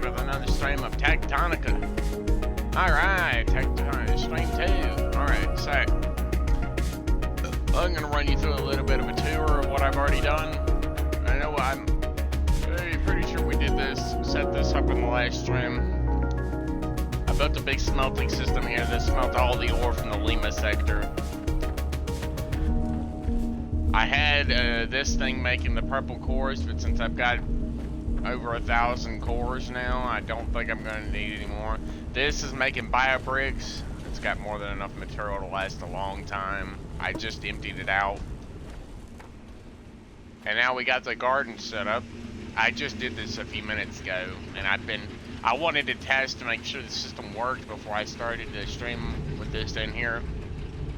back with another stream of TechTonica. Alright, TechTonica stream 2. Alright, so I'm gonna run you through a little bit of a tour of what I've already done. I know I'm pretty sure we did this, set this up in the last stream. I built a big smelting system here that smelt all the ore from the Lima sector. I had this thing making the purple cores, but since I've got over 1,000 cores now, I don't think I'm going to need any more. This is making biobricks. It's got more than enough material to last a long time. I just emptied it out. And now we got the garden set up. I just did this a few minutes ago, and I wanted to test to make sure the system worked before I started the stream with this in here.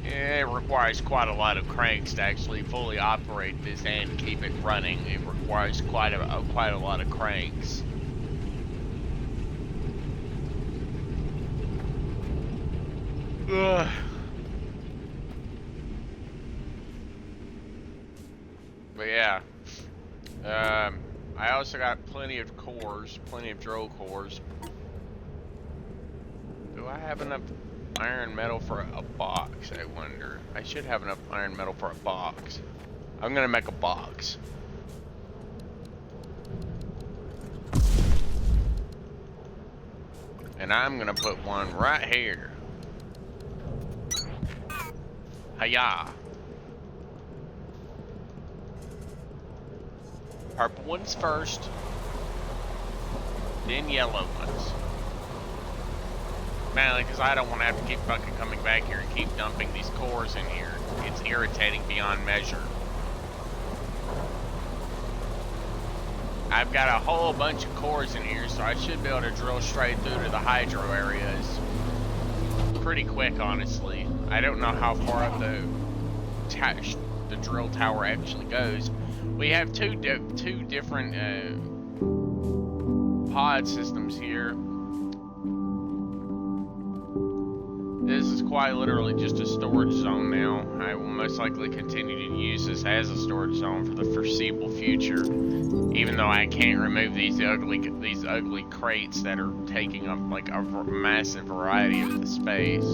It requires quite a lot of cranks to actually fully operate this and keep it running. It requires quite a lot of cranks. Ugh. But yeah, I also got plenty of cores, plenty of drill cores. Do I have enough iron metal for a box, I wonder? I should have enough iron metal for a box. I'm gonna make a box. And I'm gonna put one right here. Hiya. Purple ones first, then yellow ones. Mainly because I don't want to have to keep fucking coming back here and keep dumping these cores in here. It's irritating beyond measure. I've got a whole bunch of cores in here, so I should be able to drill straight through to the hydro areas pretty quick, honestly. I don't know how far up the drill tower actually goes. We have two different pod systems here. This is quite literally just a storage zone now. I will most likely continue to use this as a storage zone for the foreseeable future, even though I can't remove these ugly crates that are taking up like a massive variety of the space.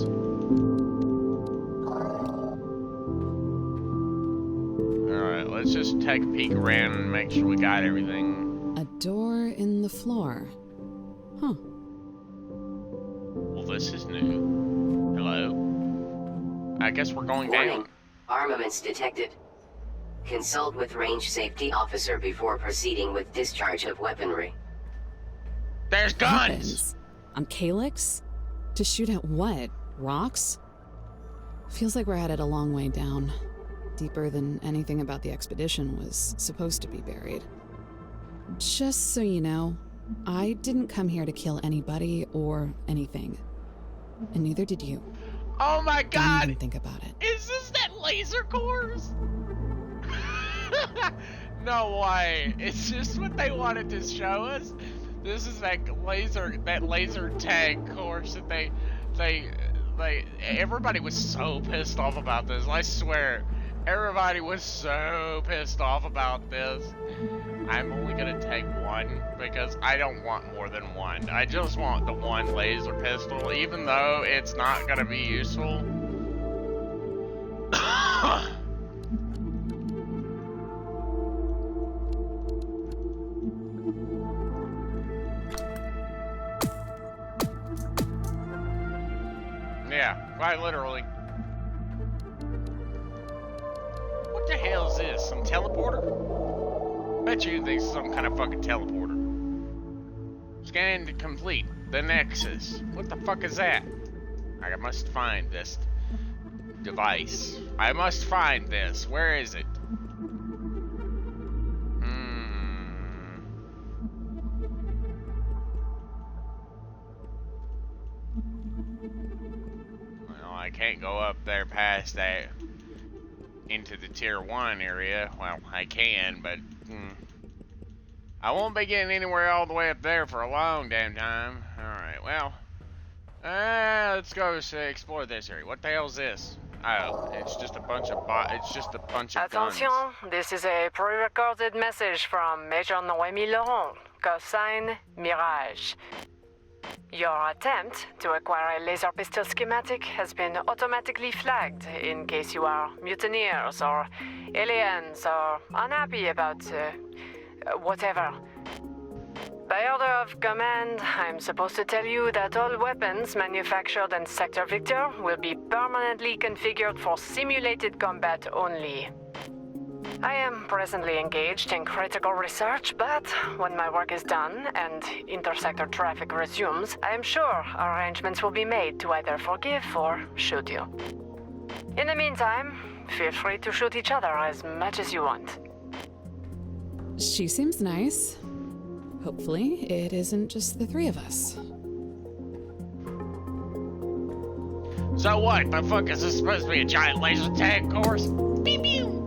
Alright, let's just take a peek around and make sure we got everything. A door in the floor. Huh. Well, this is new. Hello? I guess we're going down. Armaments detected. Consult with range safety officer before proceeding with discharge of weaponry. There's guns! Weapons? On Calyx? To shoot at what? Rocks? Feels like we're headed a long way down. Deeper than anything about the expedition was supposed to be buried. Just so you know, I didn't come here to kill anybody or anything. And neither did you. Oh my god! Don't even think about it. Is this that laser cores? No way. It's just what they wanted to show us. This is that laser tag course that they everybody was so pissed off about this. I swear. Everybody was so pissed off about this. I'm only gonna take one because I don't want more than one. I just want the one laser pistol, even though it's not gonna be useful. Yeah, quite literally. What the hell is this? Some teleporter? Bet you this is some kind of fucking teleporter. Scan to complete. The Nexus. What the fuck is that? I must find this device. I must find this. Where is it? Well, I can't go up there past that. Into the tier 1 area. Well, I can, but I won't be getting anywhere all the way up there for a long damn time. Alright, well, let's go explore this area. What the hell is this? Oh, it's just a bunch of guns. Attention, this is a pre-recorded message from Major Noemi Laurent, Cosine Mirage. Your attempt to acquire a laser pistol schematic has been automatically flagged in case you are mutineers or aliens or unhappy about whatever. By order of command, I'm supposed to tell you that all weapons manufactured in Sector Victor will be permanently configured for simulated combat only. I am presently engaged in critical research, but when my work is done and intersector traffic resumes, I am sure arrangements will be made to either forgive or shoot you. In the meantime, feel free to shoot each other as much as you want. She seems nice. Hopefully, it isn't just the three of us. So what? The fuck is this supposed to be, a giant laser tag course? Beep pew!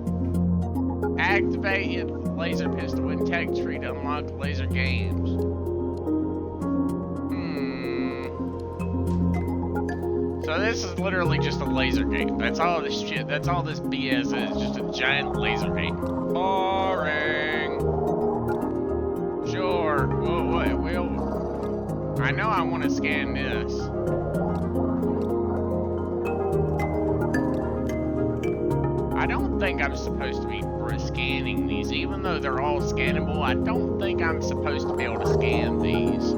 Activate laser pistol and tag tree to unlock laser games. So this is literally just a laser game. That's all this shit. That's all this BS is. Just a giant laser game. Boring. Sure. Well, I know I want to scan this. I don't think I'm supposed to be scanning these, even though they're all scannable. I don't think I'm supposed to be able to scan these.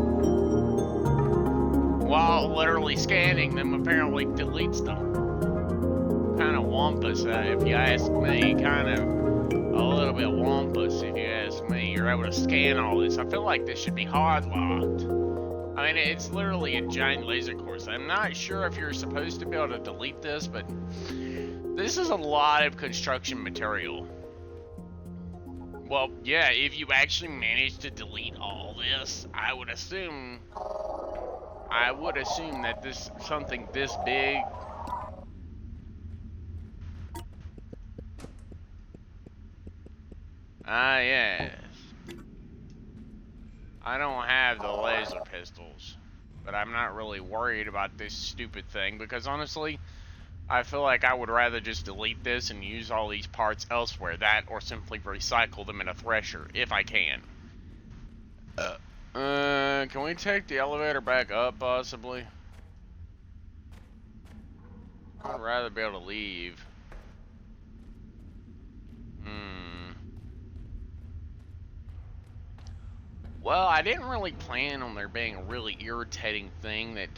While literally scanning them apparently deletes them. Kind of wampus, if you ask me. Kind of a little bit wampus, if you ask me. You're able to scan all this. I feel like this should be hardlocked. I mean, it's literally a giant laser course. I'm not sure if you're supposed to be able to delete this, but this is a lot of construction material. Well, yeah, if you actually manage to delete all this, I would assume that this something this big. Ah, yes. I don't have the laser pistols, but I'm not really worried about this stupid thing because honestly, I feel like I would rather just delete this and use all these parts elsewhere, that or simply recycle them in a thresher, if I can. Can we take the elevator back up, possibly? I'd rather be able to leave. Well, I didn't really plan on there being a really irritating thing that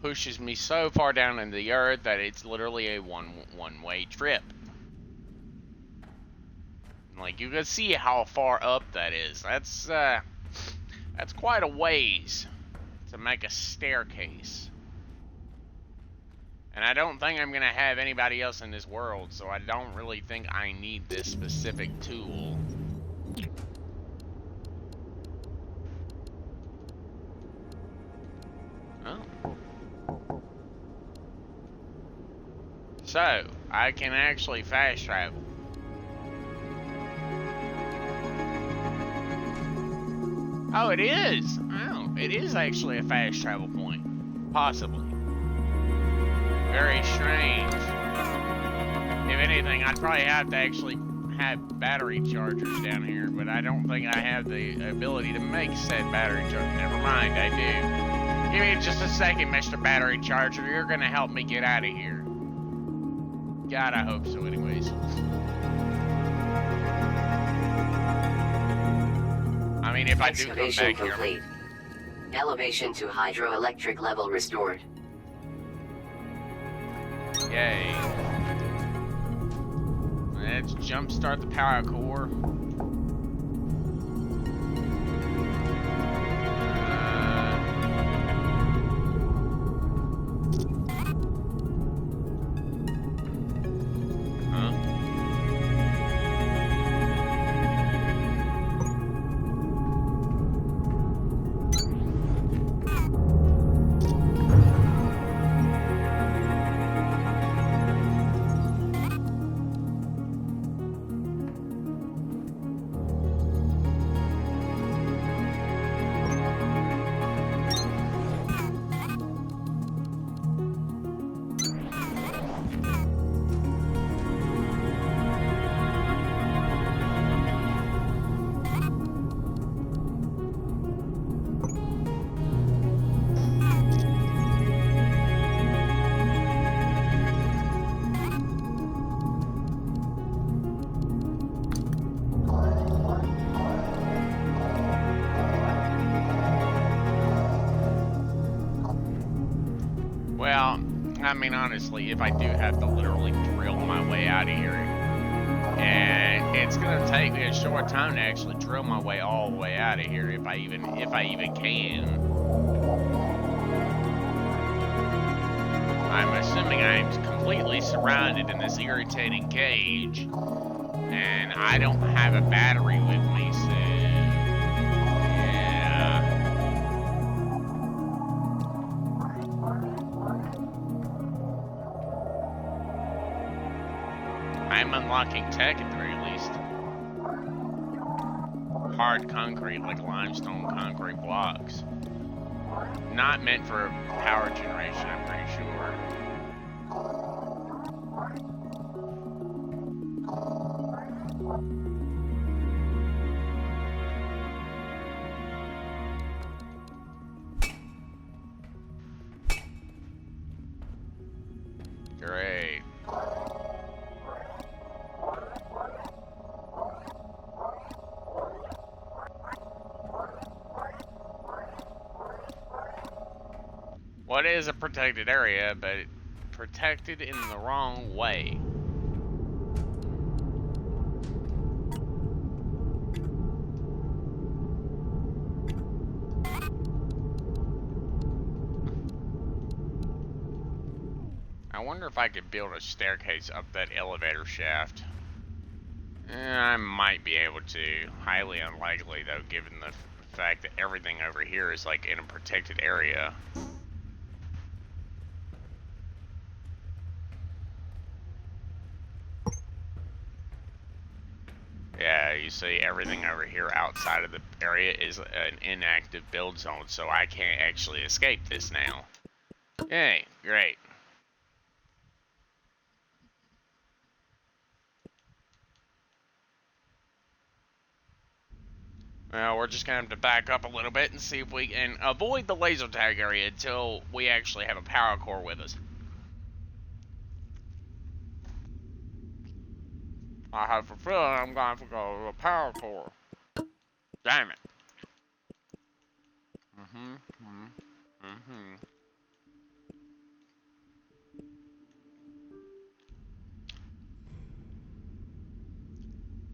pushes me so far down into the earth that it's literally a one-way trip. Like, you can see how far up that is. That's quite a ways to make a staircase. And I don't think I'm gonna have anybody else in this world, so I don't really think I need this specific tool. Oh. So, I can actually fast travel. Oh, it is! Oh, it is actually a fast travel point. Possibly. Very strange. If anything, I'd probably have to actually have battery chargers down here, but I don't think I have the ability to make said battery charger. Never mind, I do. Give me just a second, Mr. Battery Charger. You're gonna help me get out of here. God, I hope so anyways. I mean, if I do come back complete. here. Elevation to hydroelectric level restored. Yay. Let's jumpstart the power core. I mean, honestly, if I do have to literally drill my way out of here, and it's gonna take me a short time to actually drill my way all the way out of here, if I even can. I'm assuming I'm completely surrounded in this irritating cage, and I don't have a battery with me, so yeah. I'm unlocking tech at the very least. Hard concrete, like limestone concrete blocks. Not meant for power generation, I'm pretty sure. Great. What is a protected area, but protected in the wrong way? I wonder if I could build a staircase up that elevator shaft. I might be able to. Highly unlikely, though, given the fact that everything over here is like in a protected area. Yeah, you see everything over here outside of the area is an inactive build zone, so I can't actually escape this now. Yay, great. Well, we're just gonna have to back up a little bit and see if we can avoid the laser tag area until we actually have a power core with us. I have a feeling I'm gonna have to go to a power core. Damn it.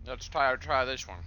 Let's try this one.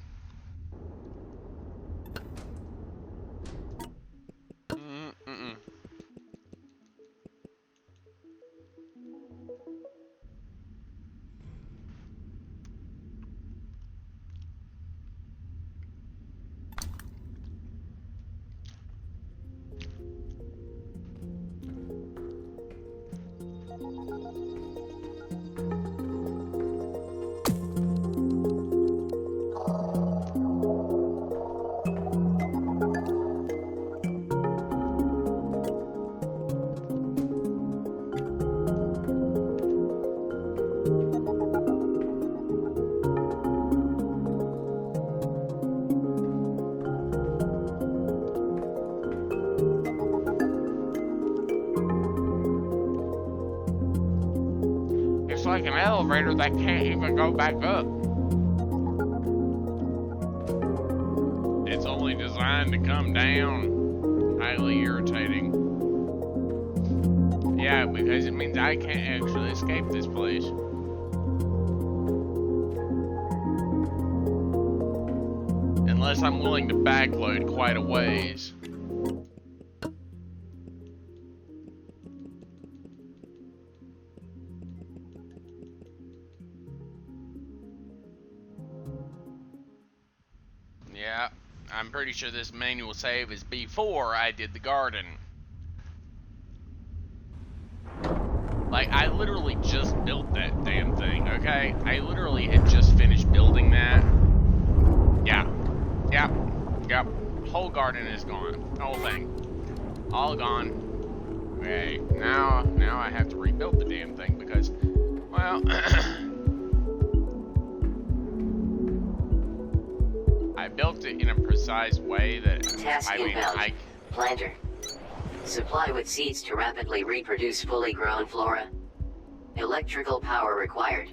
It's like an elevator that can't even go back up. It's only designed to come down. Highly irritating. Yeah, because it means I can't actually escape this place. Unless I'm willing to backload quite a ways. Yeah, I'm pretty sure this manual save is before I did the garden. Like, I literally just built that damn thing, okay? I literally had just finished building that. Yeah. Yep. Whole garden is gone. Whole thing. All gone. Okay, now I have to rebuild the damn thing because, well... I built it in a precise way that Task inbound. Planter. Supply with seeds to rapidly reproduce fully grown flora. Electrical power required.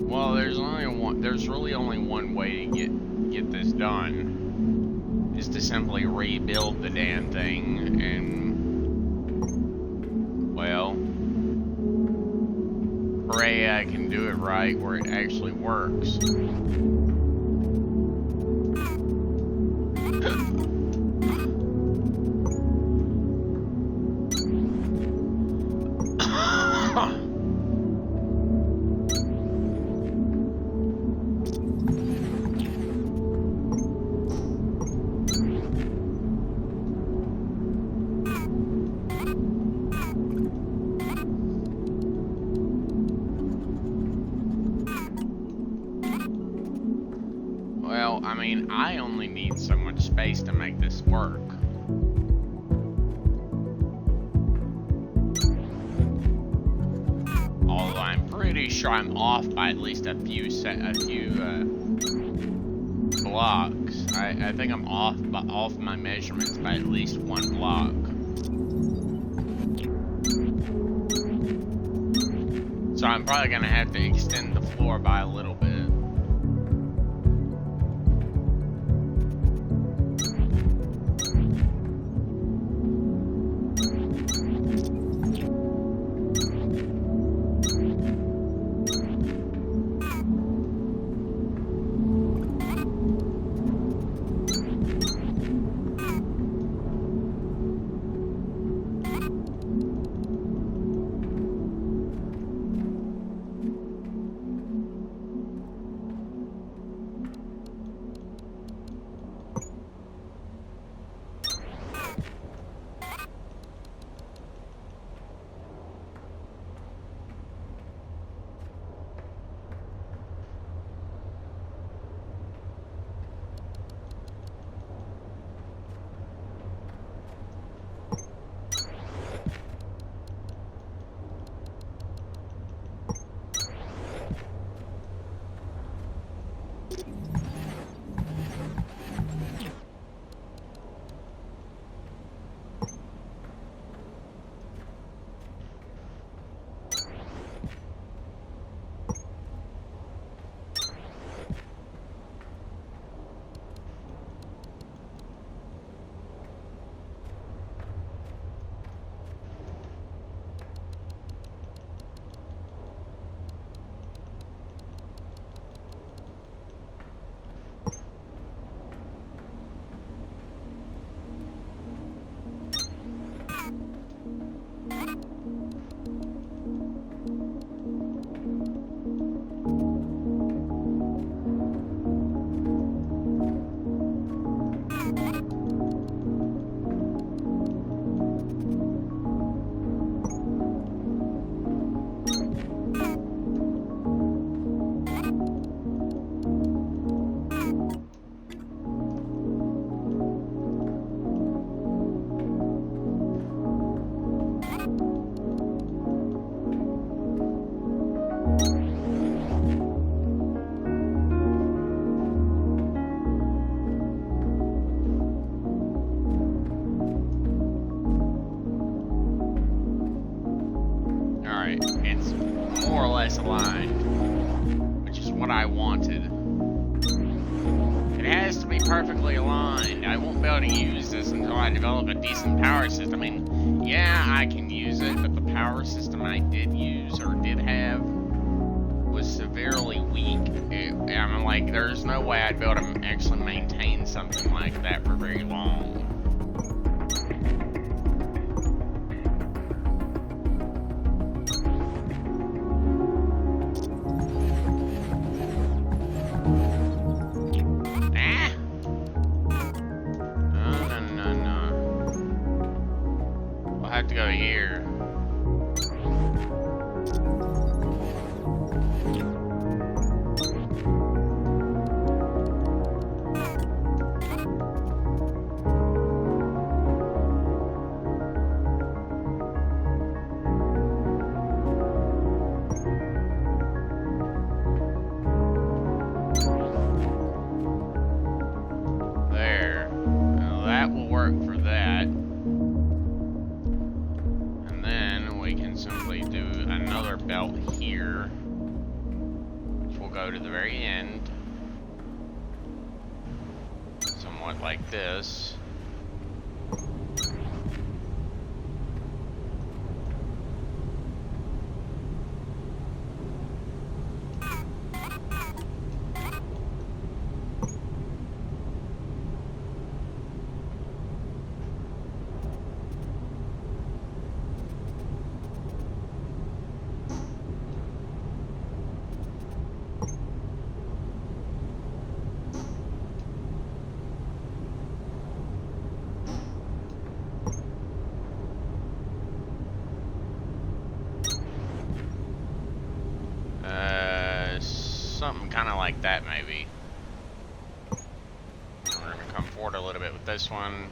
Well, there's really only one way to get this done, is to simply rebuild the damn thing, and, well, pray I can do it right where it actually works. Well, I mean, I only need so much space to make this work. Although I'm pretty sure I'm off by at least a few blocks. I think I'm off my measurements by at least one block. So I'm probably gonna have to extend the floor by a little bit. It's more or less aligned, which is what I wanted. It has to be perfectly aligned. I won't be able to use this until I develop a decent power system. I mean, yeah, I can use it, but the power system I did use or did have was severely weak. I'm like, there's no way I'd be able to actually maintain something like that for very long. To go here. There. Now that will work for that. Simply do another belt here, which will go to the very end. somewhat like this. Something kind of like that, maybe. We're going to come forward a little bit with this one.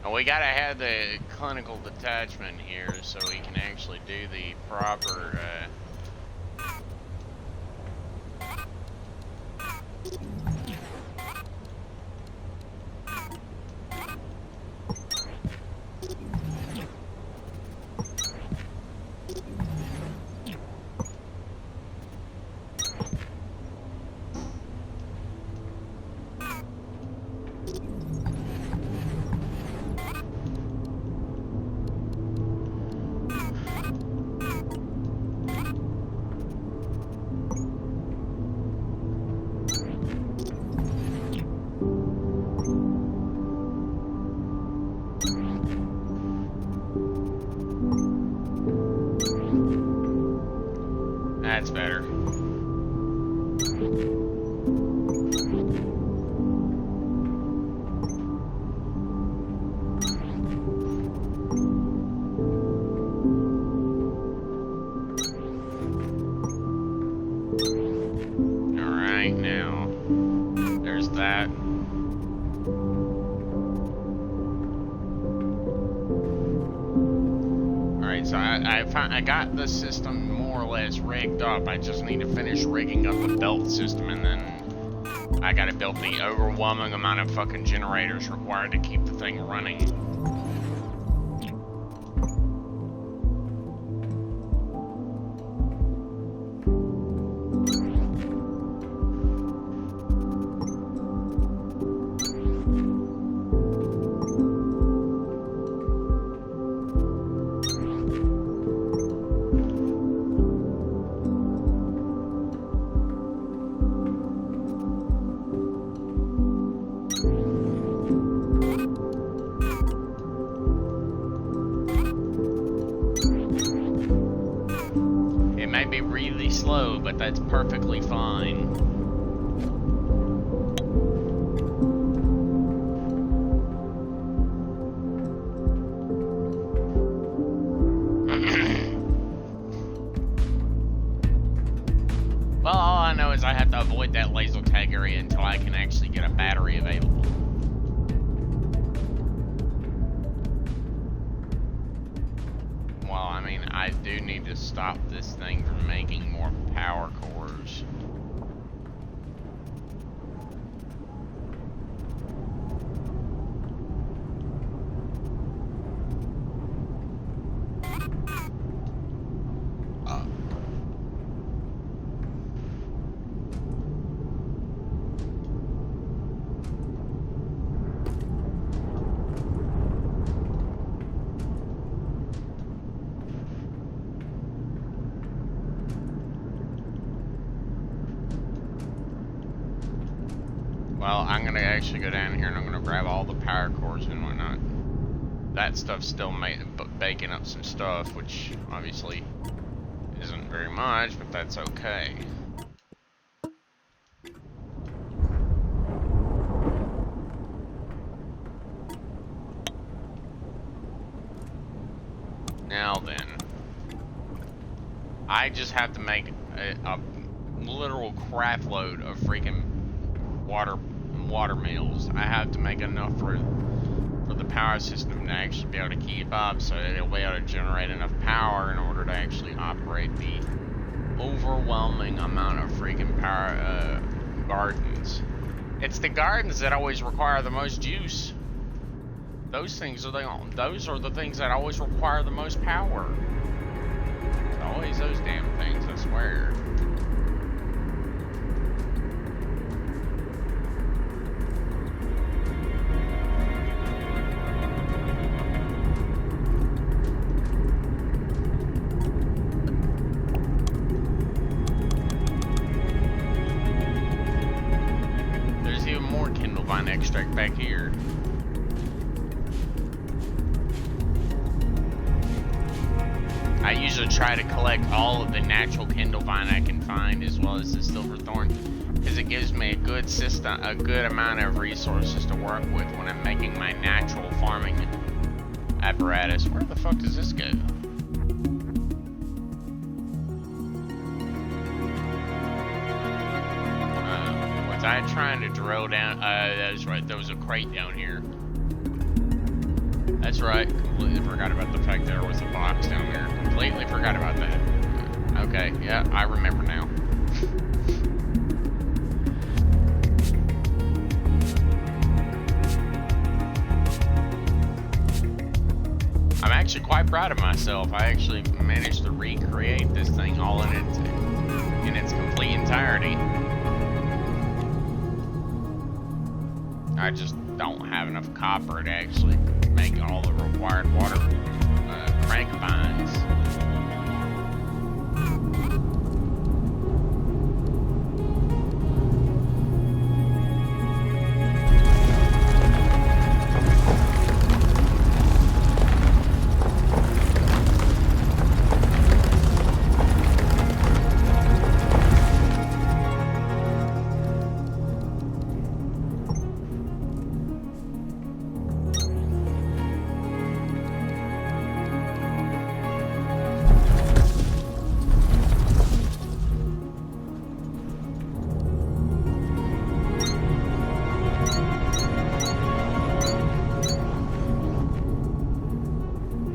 And we gotta have the clinical detachment here so we can actually do the proper that's better. Alright, now there's that. Alright, so I got the system more or less rigged up. I just need to finish rigging up the belt system, and then I gotta build the overwhelming amount of fucking generators required to keep the thing running. Be really slow, but that's perfectly fine. Well, all I know is I have to avoid that laser tag area until I can actually get a battery available. Well, I mean, I do need to stop this thing from making more power cores. Well, I'm gonna actually go down here and I'm gonna grab all the power cores and whatnot. That stuff's still baking up some stuff, which obviously isn't very much, but that's okay. Now then, I just have to make a literal crap load of freaking water mills. I have to make enough for the power system to actually be able to keep up, so that it'll be able to generate enough power in order to actually operate the overwhelming amount of freaking power gardens. It's the gardens that always require the most juice. Those are the things that always require the most power. It's always those damn things, I swear. There's even more Kindle Vine extract back here. I usually try to collect all of the natural Kindle Vine I can find, as well as the Silverthorn, because it gives me a good system, a good amount of resources to work with when I'm making my natural farming apparatus. Where the fuck does this go? Was I trying to drill down? That's right. There was a crate down here. That's right. Completely forgot about the fact there was a box down there. Completely forgot about that. Okay, yeah, I remember now. I'm actually quite proud of myself. I actually managed to recreate this thing all in its complete entirety. I just don't have enough copper to actually make all the required water crank binds.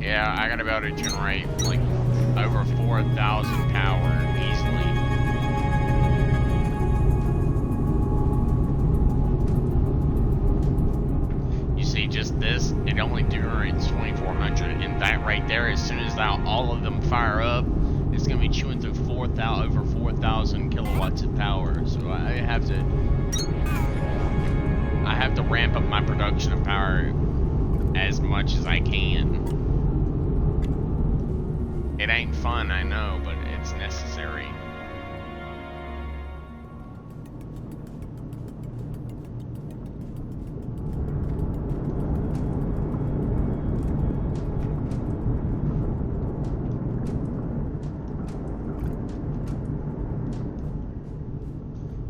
Yeah, I gotta be able to generate like over 4,000 power easily. You see, just this, it only generates 2,400, and that right there, as soon as all of them fire up, it's gonna be chewing through over 4,000 kilowatts of power. So I have to ramp up my production of power as much as I can. It ain't fun, I know, but it's necessary.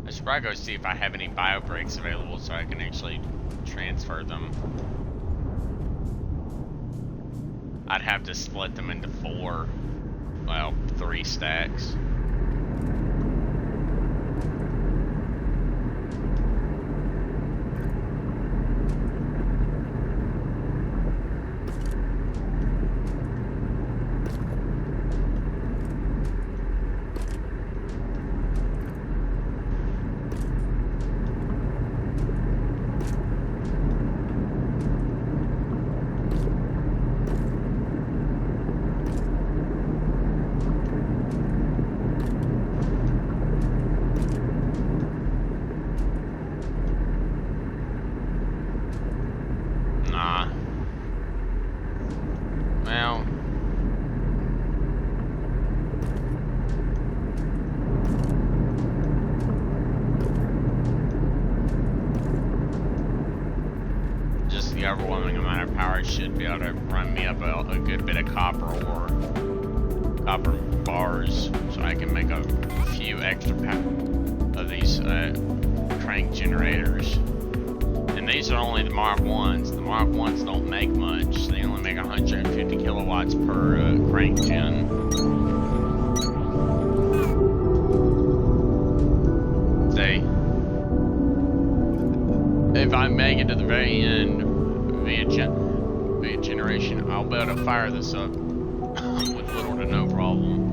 I should probably go see if I have any bio breaks available so I can actually transfer them. I'd have to split them into 3 stacks. Well, just the overwhelming amount of power should be able to run me up a good bit of copper or copper bars, so I can make a few extra of these crank generators. And these are only the Mark 1s. The Mark 1s don't make much. They only make 150 kilowatts per crank gen. See? If I make it to the very end via generation, I'll be able to fire this up with little to no problem.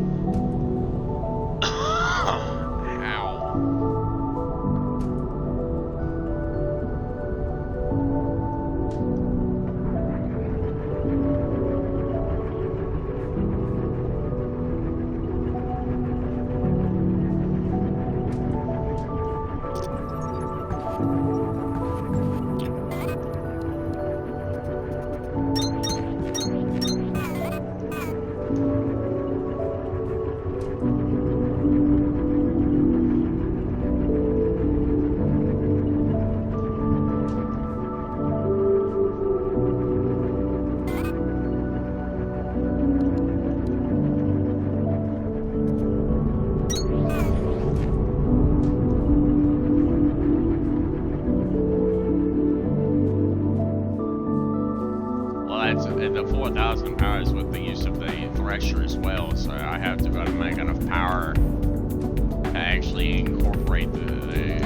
and the 4,000 power is with the use of the thresher as well. So I have to be able to make enough power to actually incorporate the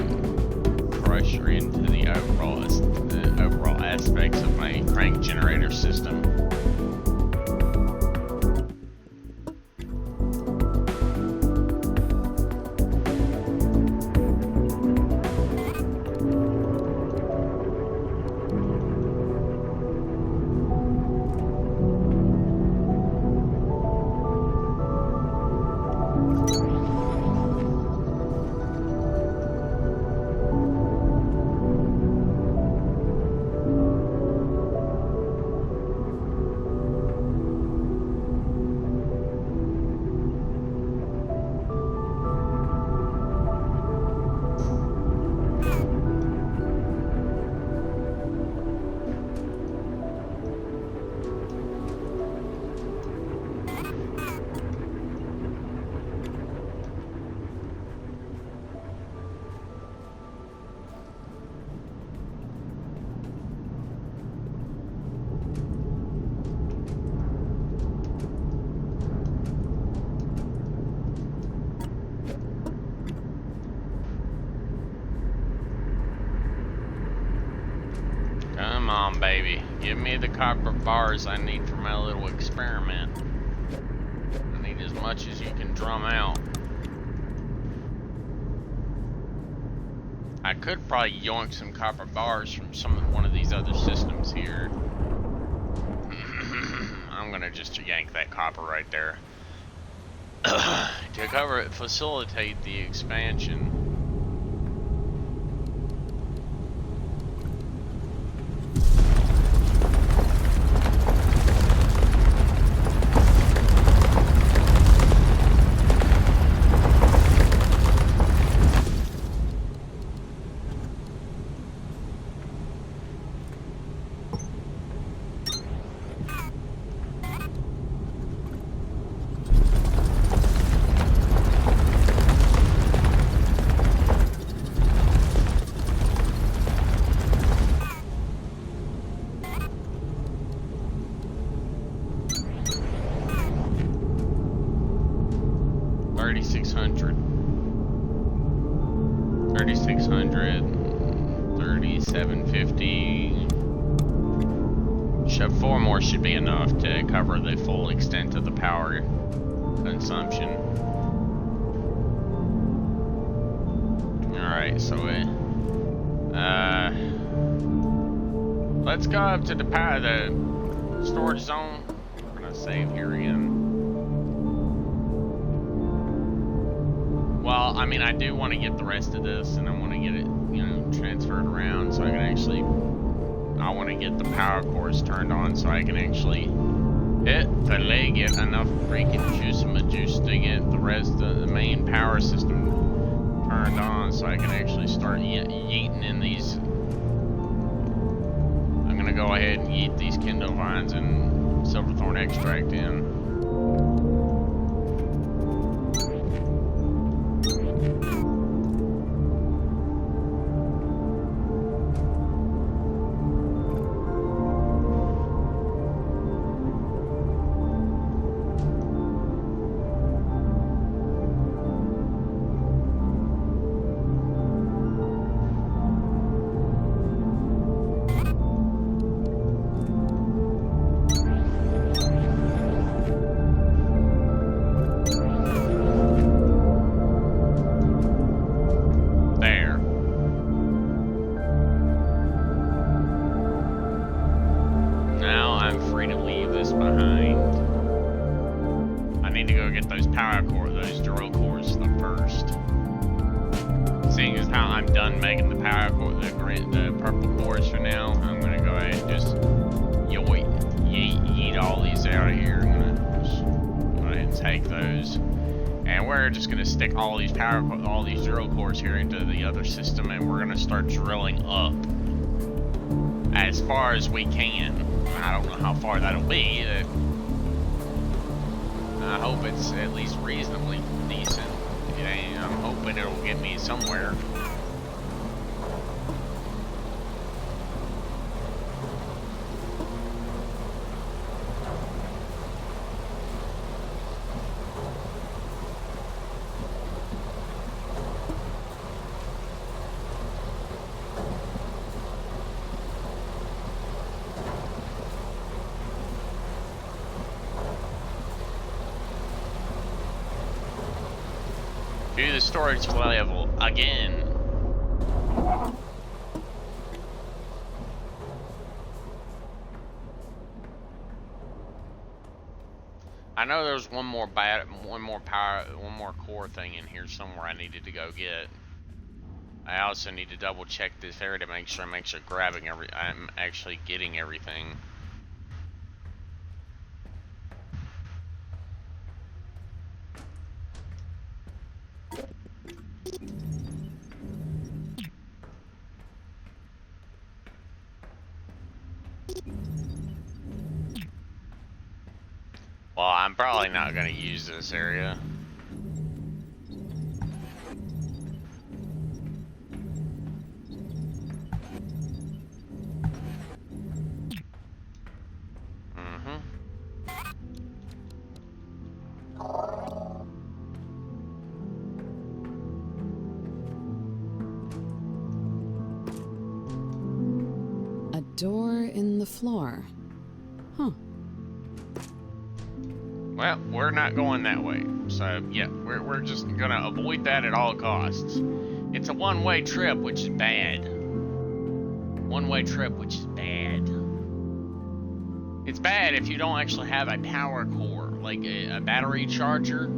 thresher into the overall aspects of my crank generator system. Come on, baby. Give me the copper bars I need for my little experiment. I need as much as you can drum out. I could probably yoink some copper bars from one of these other systems here. I'm gonna just yank that copper right there. To facilitate the expansion. Four more should be enough to cover the full extent of the power consumption. Alright, so let's go up to the storage zone. We're gonna save here again. Well, I mean, I do want to get the rest of this, and I want to get it, you know, transferred around so I can actually. I want to get the power cores turned on so I can actually get enough freaking juice to get the rest of the main power system turned on so I can actually start yeeting in these. I'm gonna go ahead and yeet these Kindle vines and silverthorn extract in. All these zero cores here into the other system, and we're gonna start drilling up as far as we can. I don't know how far that'll be. I hope it's at least reasonably decent. I'm hoping it'll get me somewhere. do the storage level again. I know there's one more core thing in here somewhere I needed to go get. I also need to double check this area to make sure I'm actually getting everything. Well, I'm probably not going to use this area. A door in the floor. Huh. Well, we're not going that way. So, yeah, we're just gonna avoid that at all costs. It's a one-way trip, which is bad. One-way trip, which is bad. It's bad if you don't actually have a power core, like a battery charger.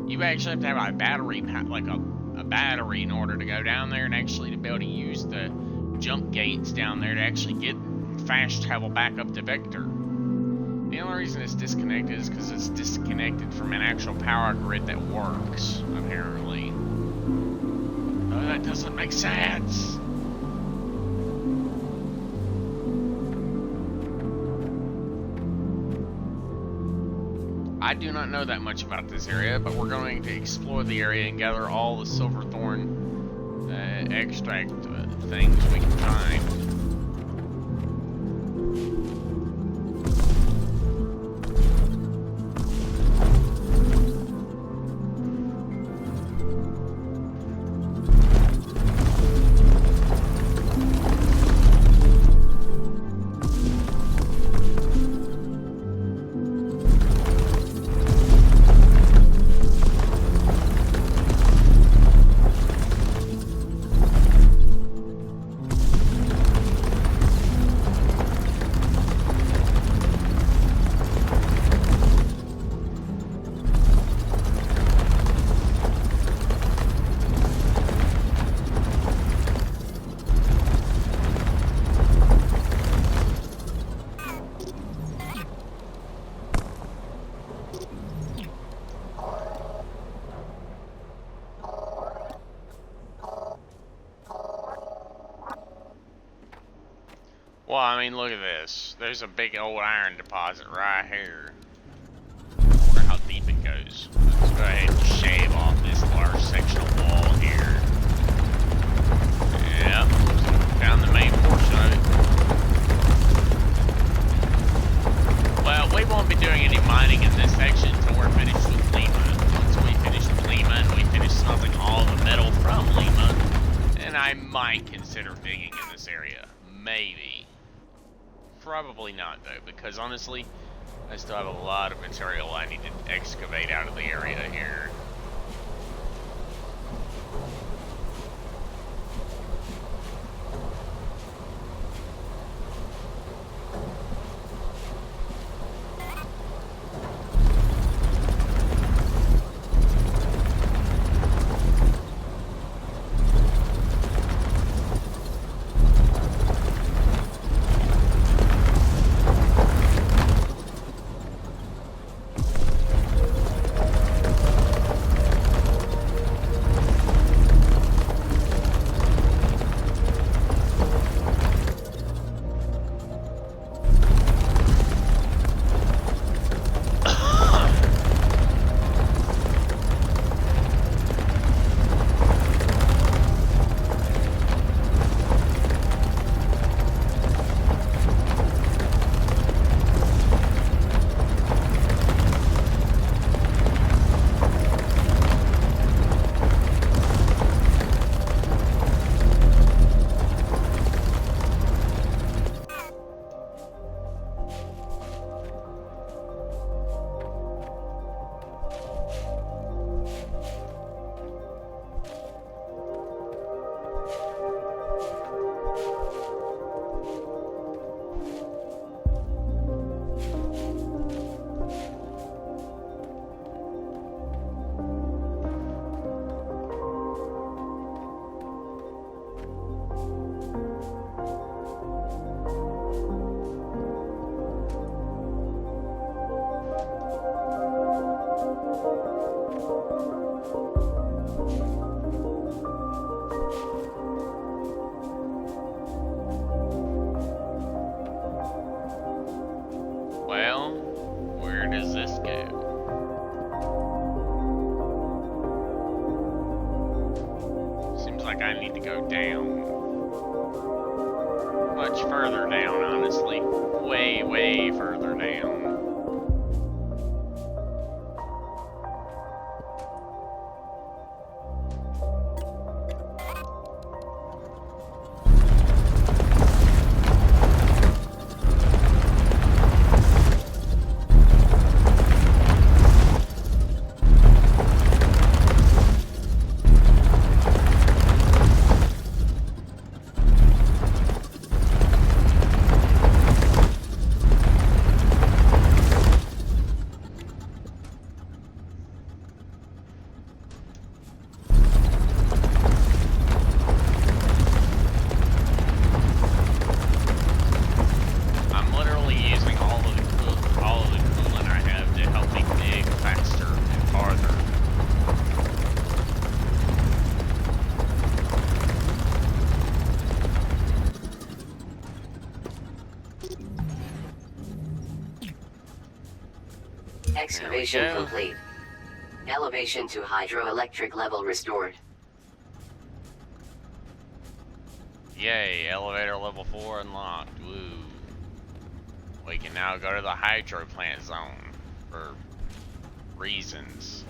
You actually have to have a battery, like a battery in order to go down there and actually to be able to use the jump gates down there to actually get fast travel back up to Vector. The only reason it's disconnected is because it's disconnected from an actual power grid that works, apparently. Oh, that doesn't make sense. I do not know that much about this area, but we're going to explore the area and gather all the silverthorn extract things we can find. Well, I mean, look at this. There's a big old iron deposit right here. I wonder how deep it goes. Let's go ahead and shave off this large section of wall here. Yep, found the main portion of it. Well, we won't be doing any mining in this section until we're finished with Lima. Once we finish with Lima and we finish smelting all the metal from Lima, then I might consider digging in this area. Maybe. Probably not, though, because honestly, I still have a lot of material I need to excavate out of the area here. where does this go? Seems like I need to go down. Much further down, honestly. Way, way further down. Excavation complete. Elevation to hydroelectric level restored. Yay, elevator level 4 unlocked. Woo. We can now go to the hydro plant zone for reasons.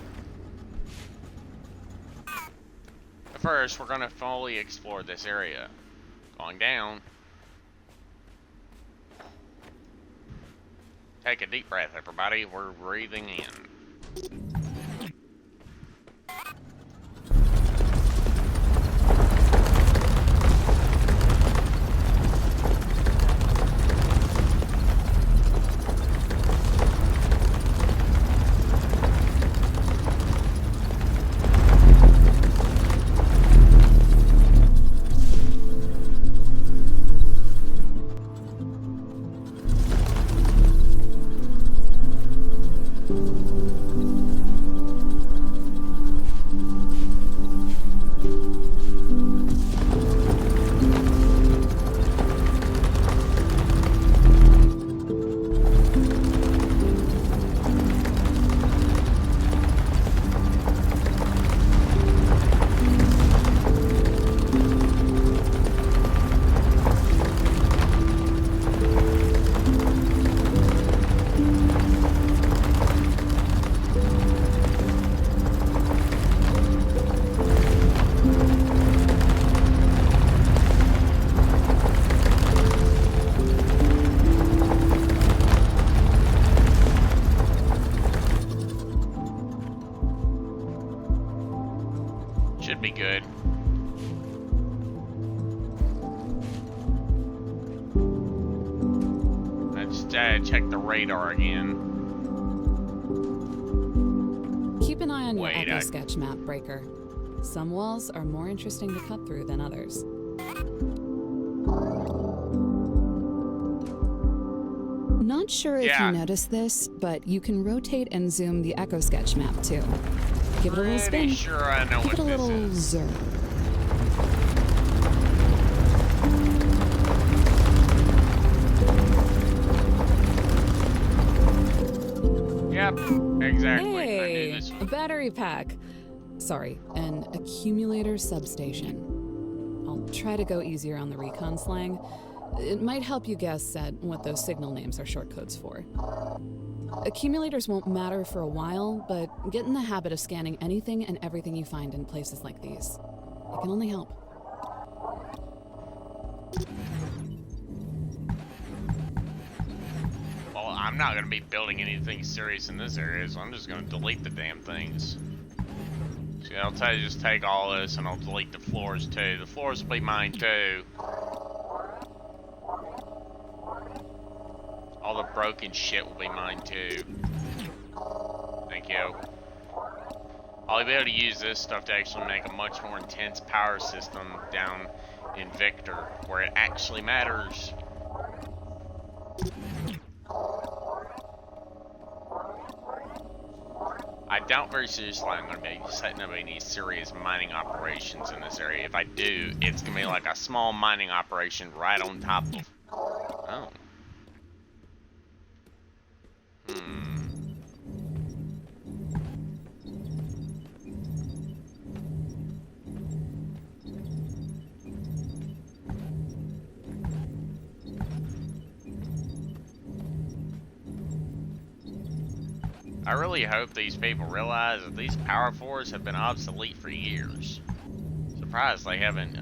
But first, we're gonna fully explore this area. Going down. Take a deep breath, everybody. We're breathing in. Should be good. Let's check the radar again. Keep an eye on your Wait, Echo Sketch map, Breaker. Some walls are more interesting to cut through than others. Not sure if Yeah. you noticed this, but you can rotate and zoom the Echo Sketch map too. Give it a little spin. Pretty sure I know Give what it a this little is. zerg. Yep, exactly. I knew Hey, this a one. battery pack. Sorry, an accumulator substation. I'll try to go easier on the recon slang. It might help you guess at what those signal names are short codes for. Accumulators won't matter for a while, but get in the habit of scanning anything and everything you find in places like these. It can only help. Well, I'm not going to be building anything serious in this area, so I'm just going to delete the damn things. See, I'll tell you, just take all this and I'll delete the floors too. The floors will be mine too. All the broken shit will be mine too. Thank you. I'll be able to use this stuff to actually make a much more intense power system down in Victor, where it actually matters. I doubt very seriously I'm going to be setting up any serious mining operations in this area. If I do, it's going to be like a small mining operation right on top of... Oh. I really hope these people realize that these power floors have been obsolete for years. Surprised they haven't,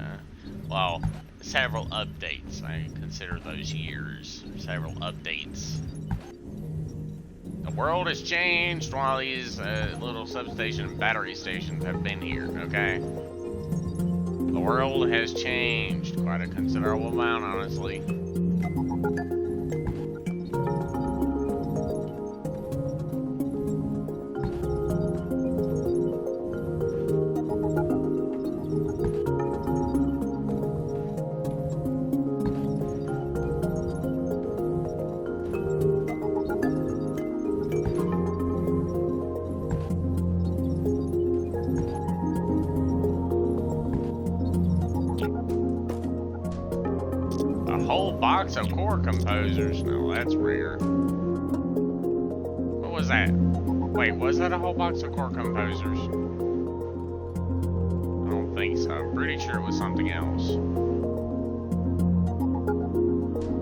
well, several updates. I consider those years. Several updates. The world has changed while these little substation and battery stations have been here, okay? The world has changed quite a considerable amount, honestly. Box of core composers. No, that's rare. What was that? Wait, was that a whole box of core composers? I don't think so. I'm pretty sure it was something else.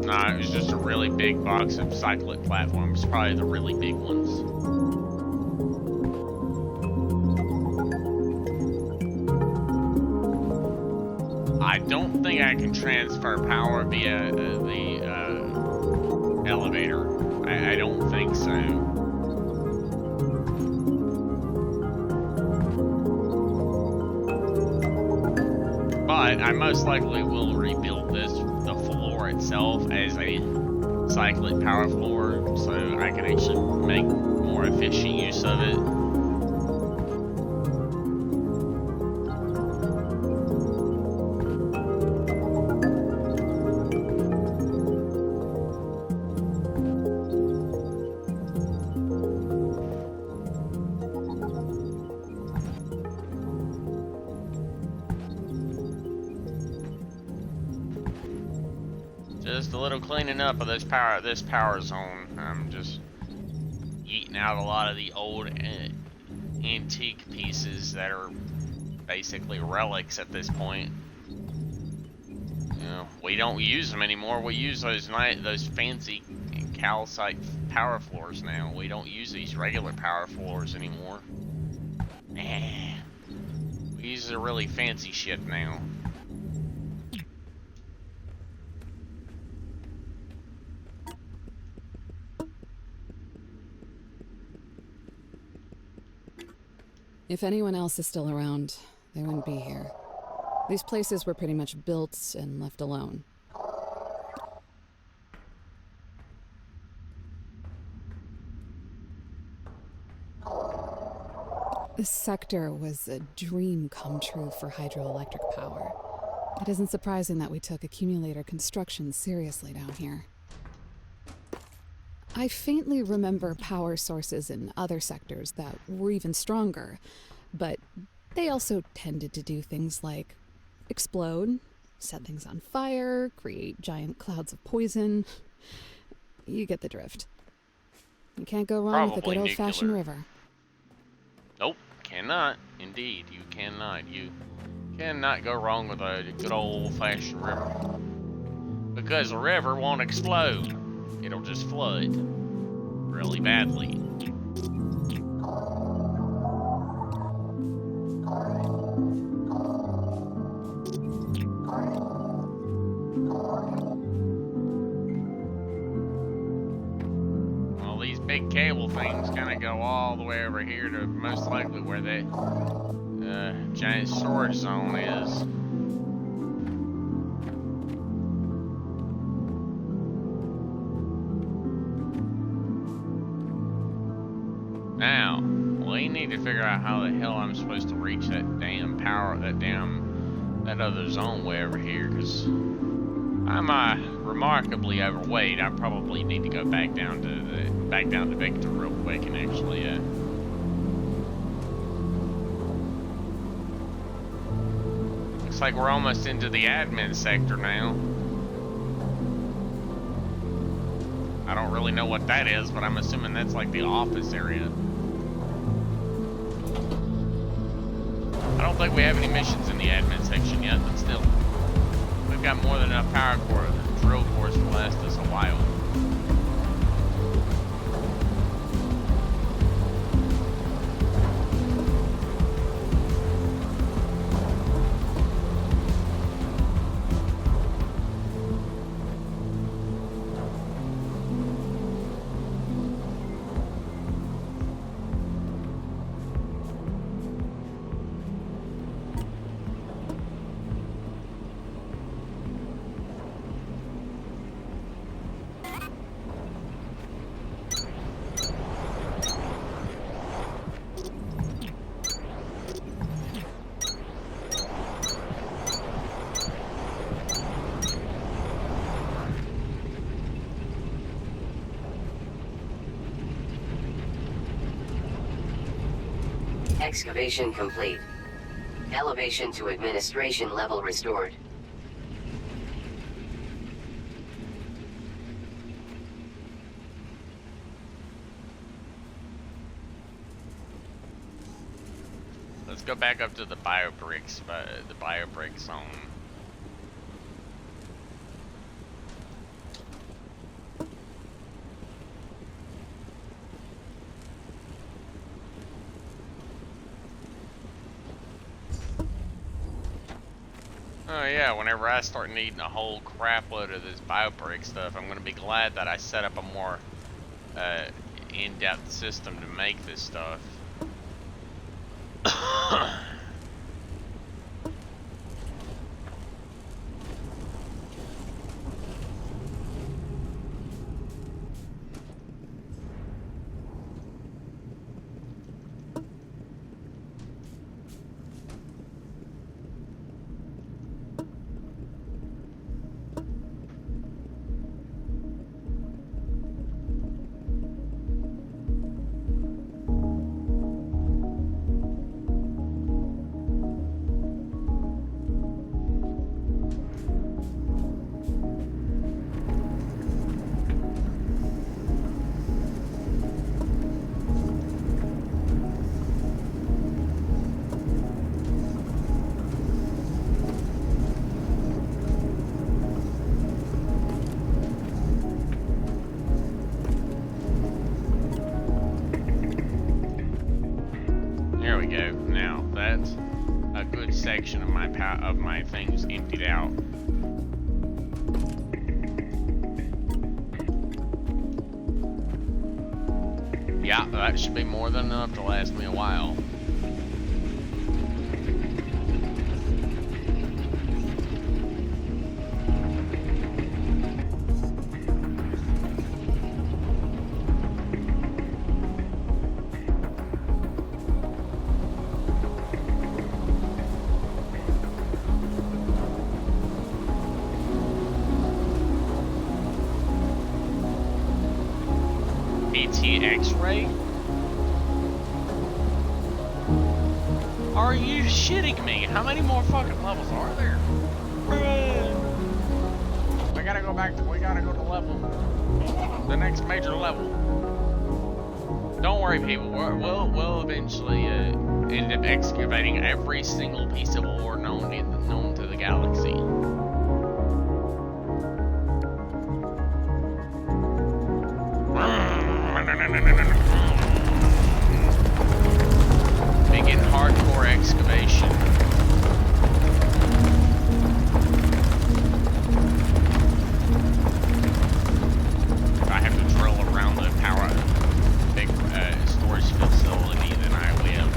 Nah, it was just a really big box of cyclic platforms. Probably the really big ones. I don't think I can transfer power via the elevator. I don't think so. But I most likely will rebuild the floor itself as a cyclic power floor, so I can actually make more efficient use of it. Just a little cleaning up of this power zone. I'm just eating out a lot of the old antique pieces that are basically relics at this point. You know, we don't use them anymore. We use those fancy calcite power floors now. We don't use these regular power floors anymore. We use the really fancy shit now. If anyone else is still around, they wouldn't be here. These places were pretty much built and left alone. This sector was a dream come true for hydroelectric power. It isn't surprising that we took accumulator construction seriously down here. I faintly remember power sources in other sectors that were even stronger, but they also tended to do things like explode, set things on fire, create giant clouds of poison. You get the drift. You can't go wrong with a good old-fashioned river. Nope, cannot. Indeed, you cannot. You cannot go wrong with a good old-fashioned river. Because a river won't explode. It'll just flood really badly. Well, these big cable things kind of go all the way over here to most likely where that giant storage zone is. Now, we need to figure out how the hell I'm supposed to reach that damn power, that other zone way over here, because I'm remarkably overweight. I probably need to go back down to Victor real quick and actually looks like we're almost into the admin sector now. I don't really know what that is, but I'm assuming that's like the office area. I don't think we have any missions in the admin section yet, but still. We've got more than enough power core, drill cores to last us a while. Excavation complete. Elevation to administration level restored. Let's go back up to the biobricks, the biobrick zone. Oh yeah, whenever I start needing a whole crap load of this biobrick stuff, I'm gonna be glad that I set up a more in-depth system to make this stuff. There we go. Now that's a good section of my things emptied out. Yeah, that should be more than enough to last me a while. X-ray? Are you shitting me? How many more fucking levels are there? We gotta go to level. The next major level. Don't worry, people. We'll eventually end up excavating every single piece of ore known to the galaxy. Begin hardcore excavation. If I have to drill around the big storage facility, then I will.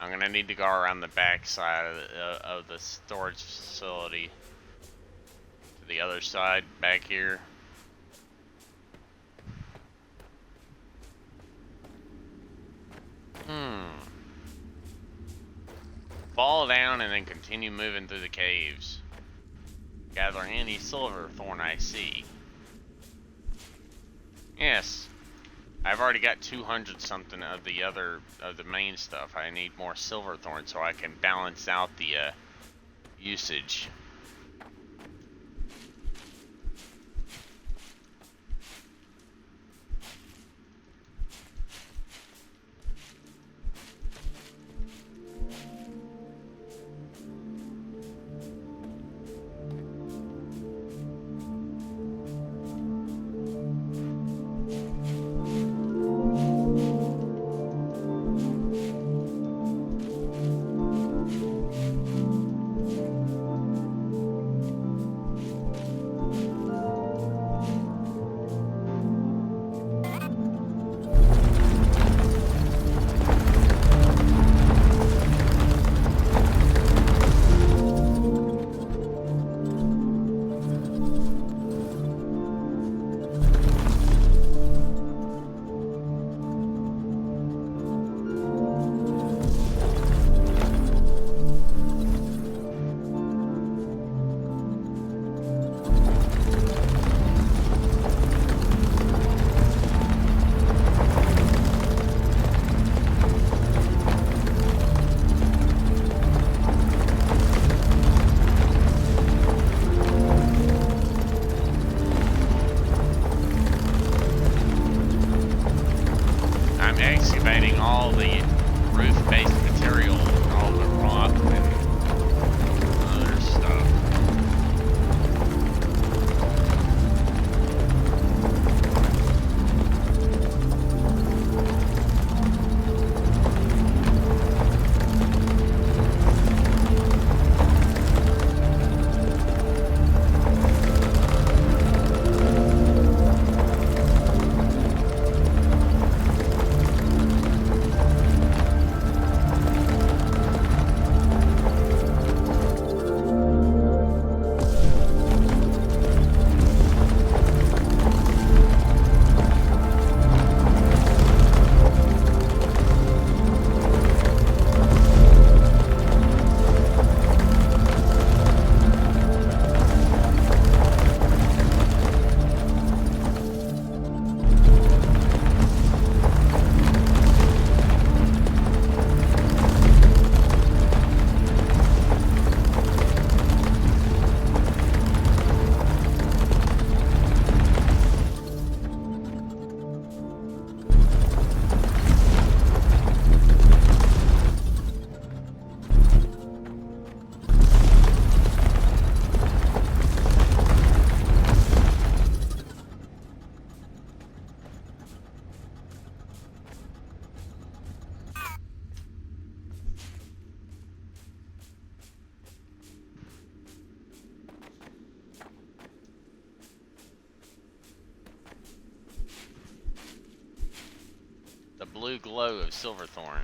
I'm gonna need to go around the back side of the storage facility to the other side back here. Fall down and then continue moving through the caves. Gather any silver thorn I see. Yes. I've already got 200 something of the main stuff. I need more silver thorn so I can balance out the usage. blue glow of Silverthorn.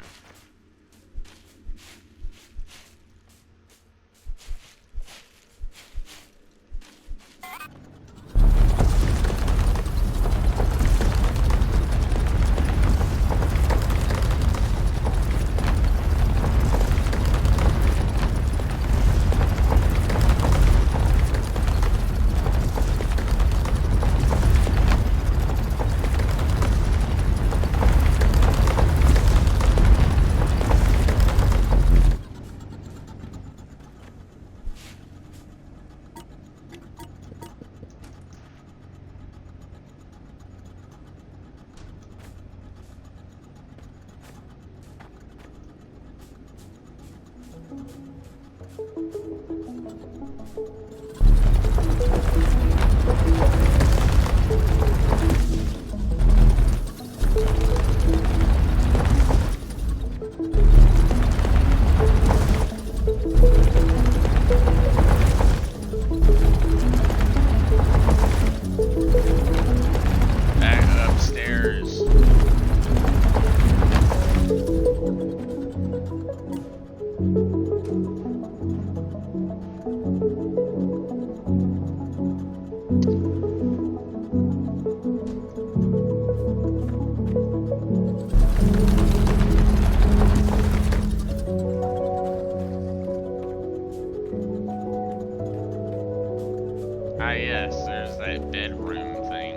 Back upstairs. Ah yes, there's that bedroom thing.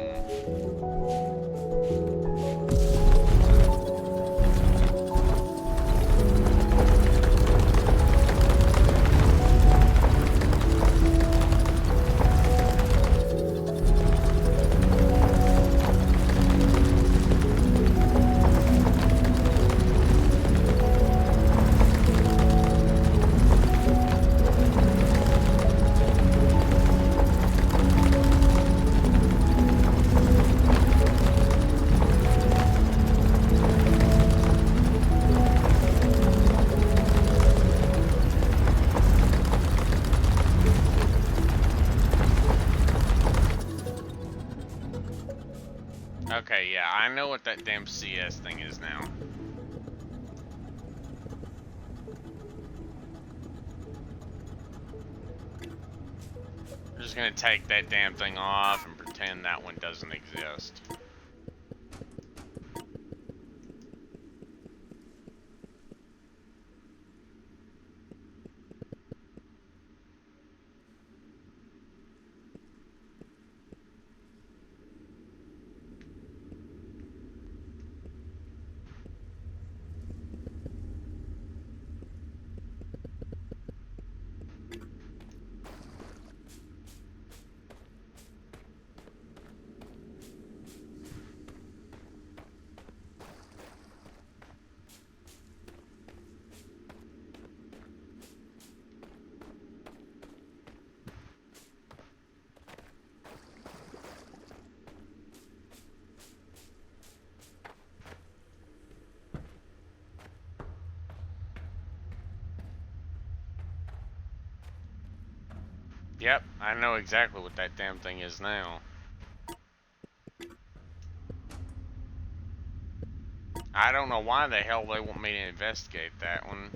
Okay, yeah, I know what that damn CS thing is now. I'm just gonna take that damn thing off and pretend that one doesn't exist. Yep, I know exactly what that damn thing is now. I don't know why the hell they want me to investigate that one.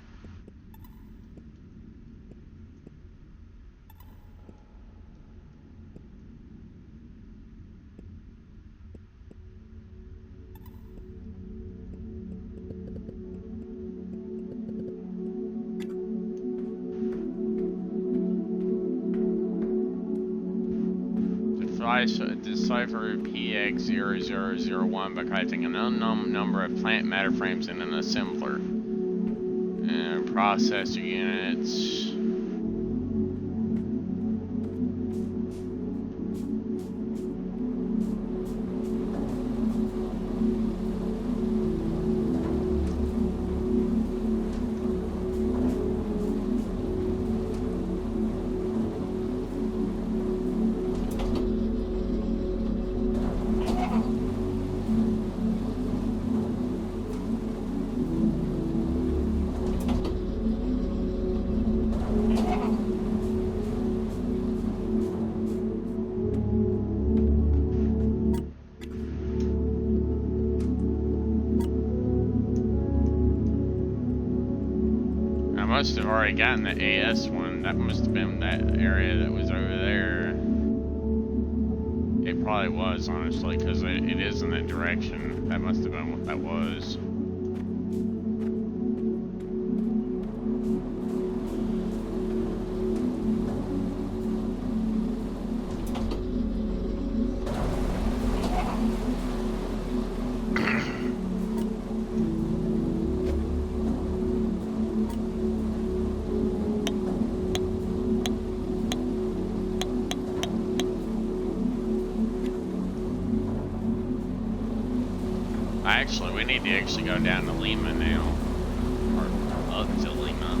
Decipher PX0001 by collecting an unknown number of plant matter frames in an assembler. And processor units. must have already gotten the AS one. That must have been that area that was over there. It probably was, honestly, because it is in that direction. That must have been what that was. Actually, we need to actually go down to Lima now. Or up to Lima.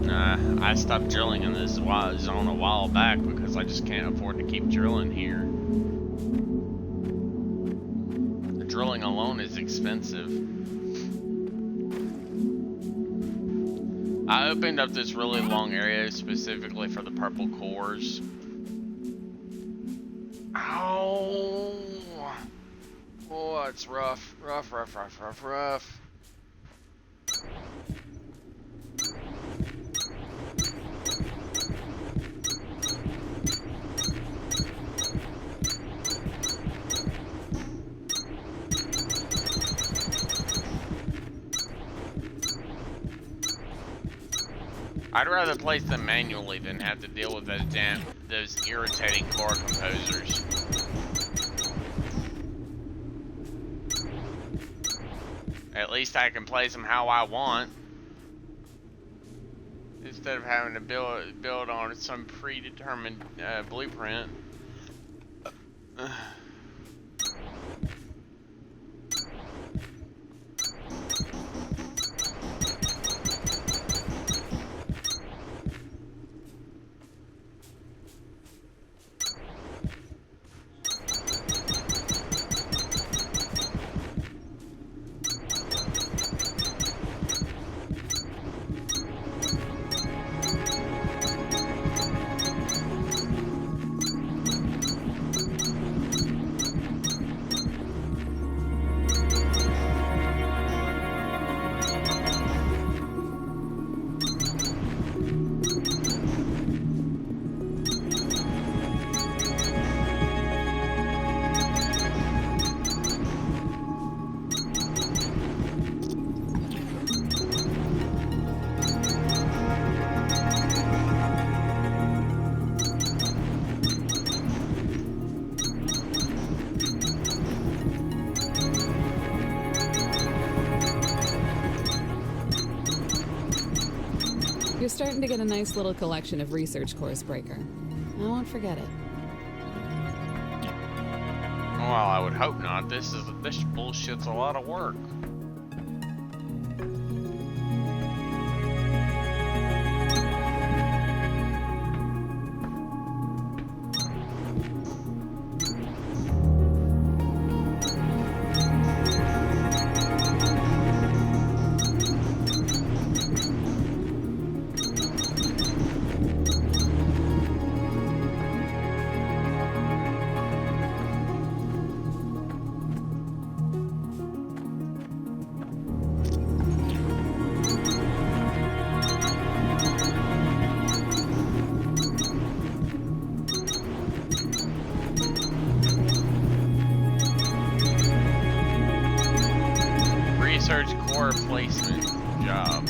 Nah, I stopped drilling in this zone a while back because I just can't afford to keep drilling here. Drilling alone is expensive. I opened up this really long area specifically for the purple cores. Ow! Oh, it's rough. Rough. I'd rather place them manually than have to deal with those irritating core composers. At least I can place them how I want, instead of having to build on some predetermined blueprint. You're starting to get a nice little collection of research cores, Breaker. I won't forget it. Well, I would hope not. This bullshit's a lot of work. Research core placement job.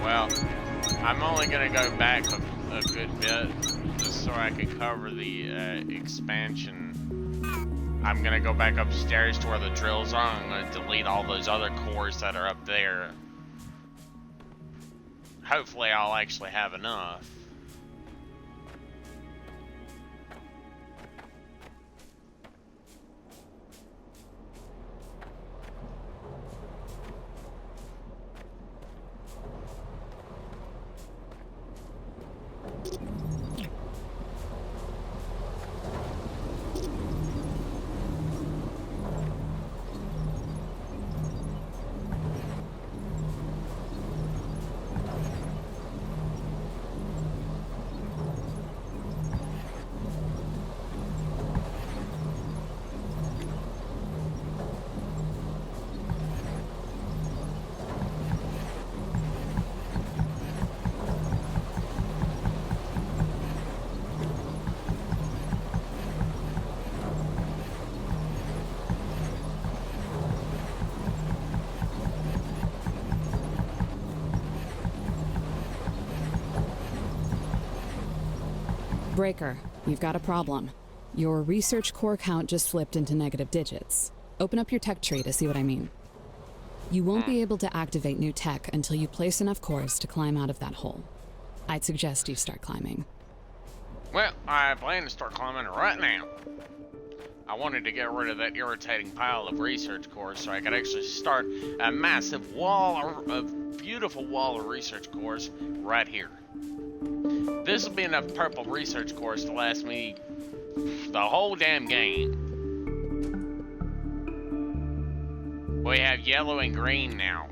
Well, I'm only gonna go back a good bit, just so I can cover the expansion. I'm gonna go back upstairs to where the drills are. I'm gonna delete all those other cores that are up there. Hopefully I'll actually have enough. Breaker, you've got a problem. Your research core count just flipped into negative digits. Open up your tech tree to see what I mean. You won't be able to activate new tech until you place enough cores to climb out of that hole. I'd suggest you start climbing. Well, I plan to start climbing right now. I wanted to get rid of that irritating pile of research cores so I could actually start a massive wall, a beautiful wall of research cores right here. This will be enough purple research cores to last me the whole damn game. We have yellow and green now,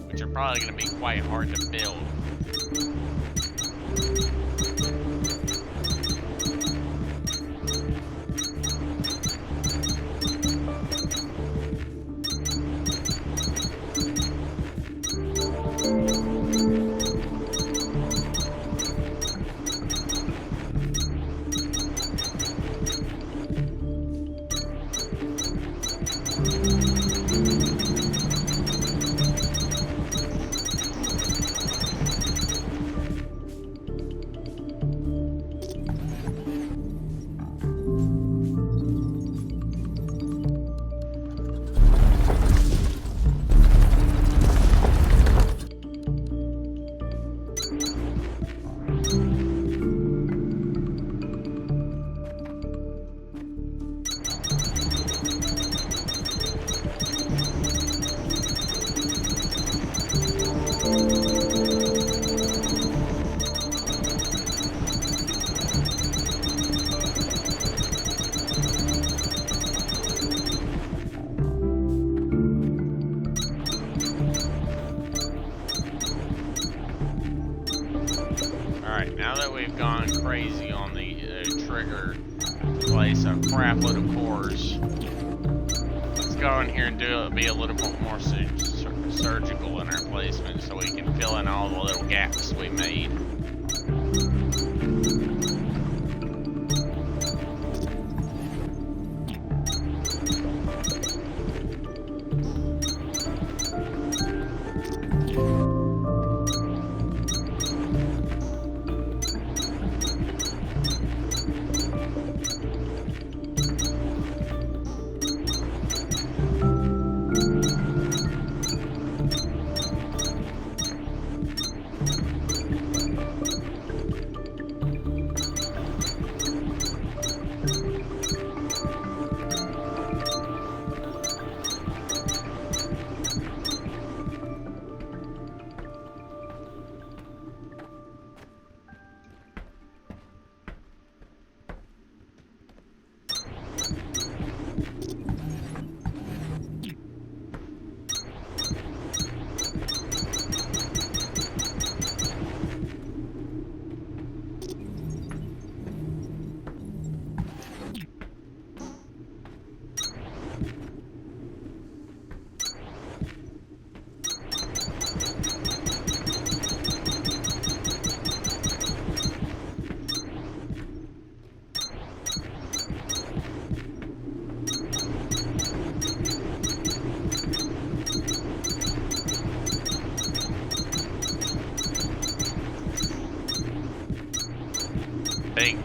which are probably going to be quite hard to build. Alright, now that we've gone crazy on the trigger to place a crap load of cores, let's go in here and be a little bit more surgical in our placement so we can fill in all the little gaps we made.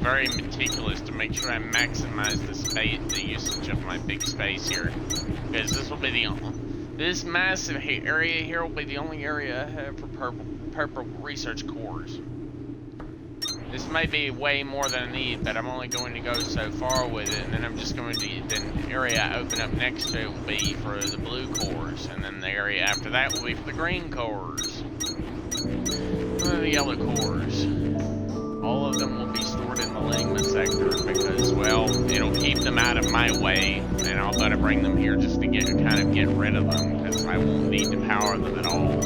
very meticulous to make sure I maximize the usage of my big space here, because this will be this massive area here will be the only area I have for purple research cores. This may be way more than I need, but I'm only going to go so far with it, and then I'm just going to, the area I open up next to it will be for the blue cores, and then the area after that will be for the green cores, the yellow cores. All of them will be stored in the Ligma sector because, well, it'll keep them out of my way, and I'll better bring them here just to get rid of them, because I won't need to power them at all.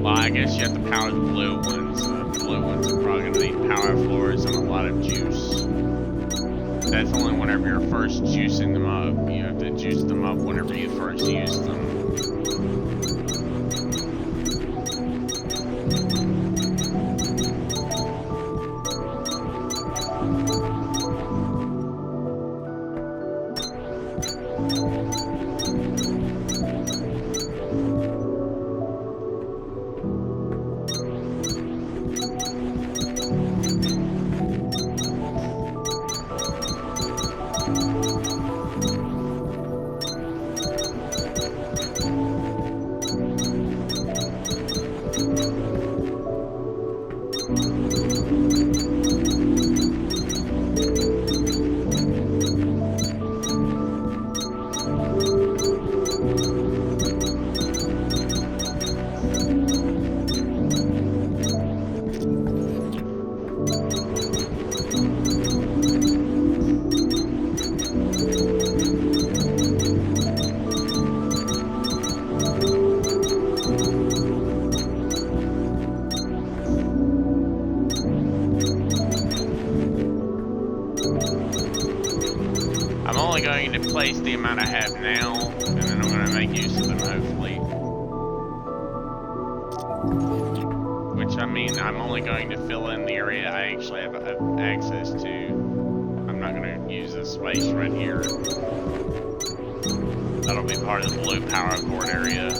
Well, I guess you have to power the blue ones. The blue ones are probably going to need power floors and a lot of juice. That's only whenever you're first juicing them up. You have to juice them up whenever you first use them. Going to place the amount I have now, and then I'm going to make use of them, hopefully. Which, I mean, I'm only going to fill in the area I actually have access to. I'm not going to use this space right here. That'll be part of the blue power cord area.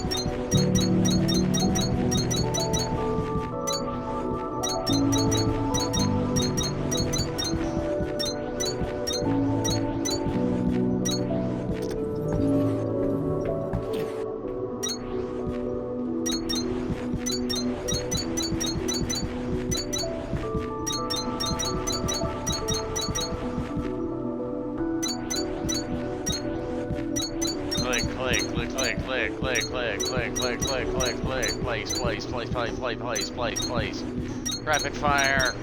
Place. Rapid fire.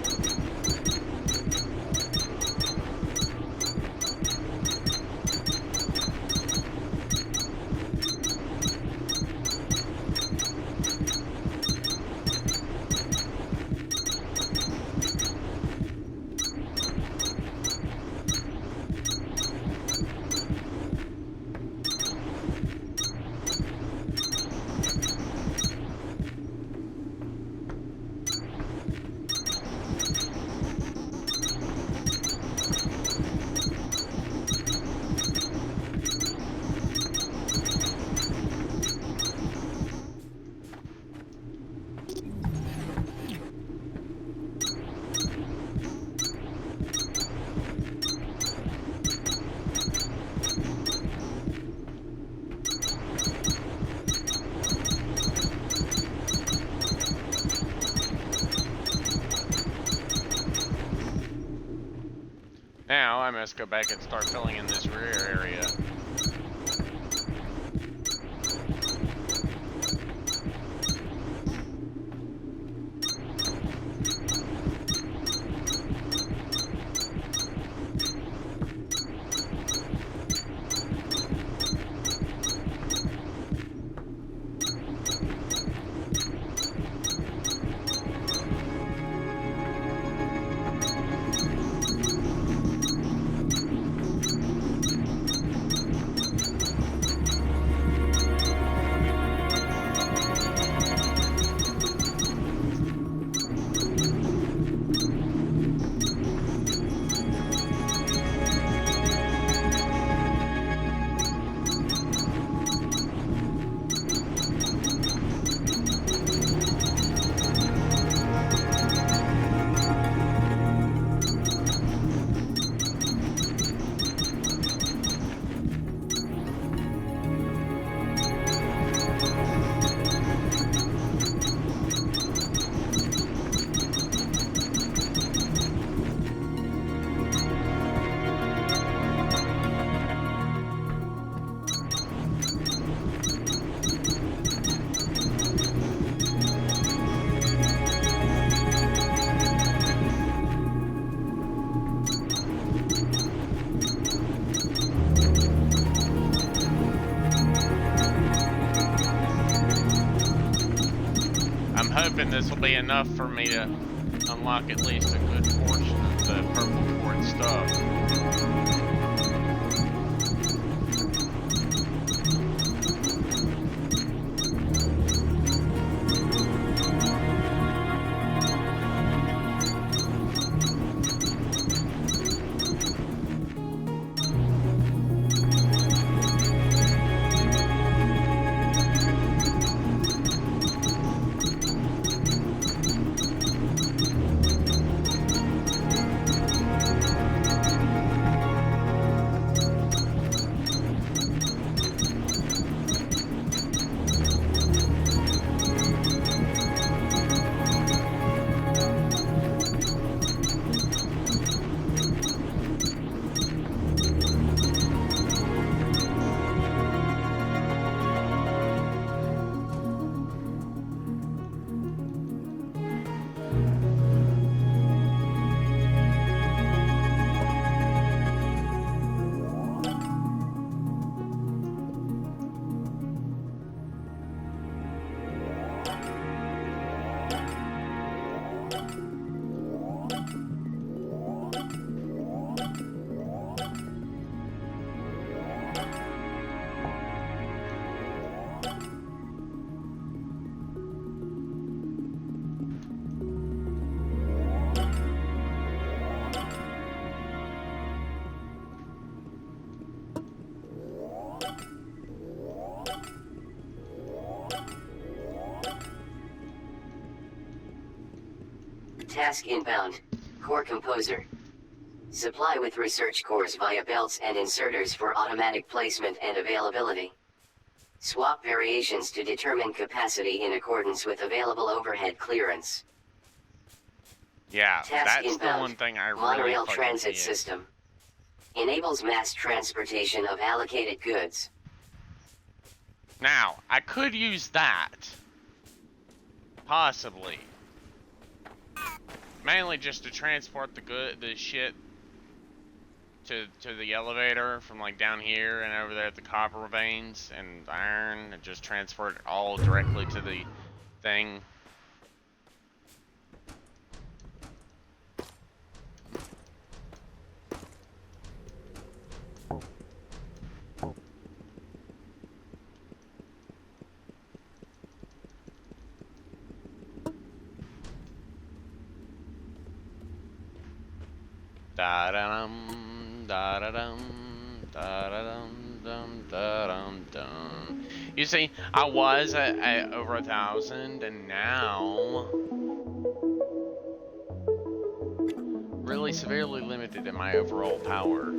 Now I must go back and start filling in this rear area. this will be enough for me to unlock at least a good portion of the purple quartz stuff. Task inbound. Core Composer. Supply with research cores via belts and inserters for automatic placement and availability. Swap variations to determine capacity in accordance with available overhead clearance. Yeah, Task that's inbound. the one thing I really Monorail fucking transit hate. system. Enables mass transportation of allocated goods. Now, I could use that. Possibly. Mainly just to transport the shit to the elevator from like down here and over there at the copper veins and iron, and just transfer it all directly to the thing. Da da dum, da da dum, da da dum, dum, da dum dum. You see, I was at over 1,000, and now really severely limited in my overall power.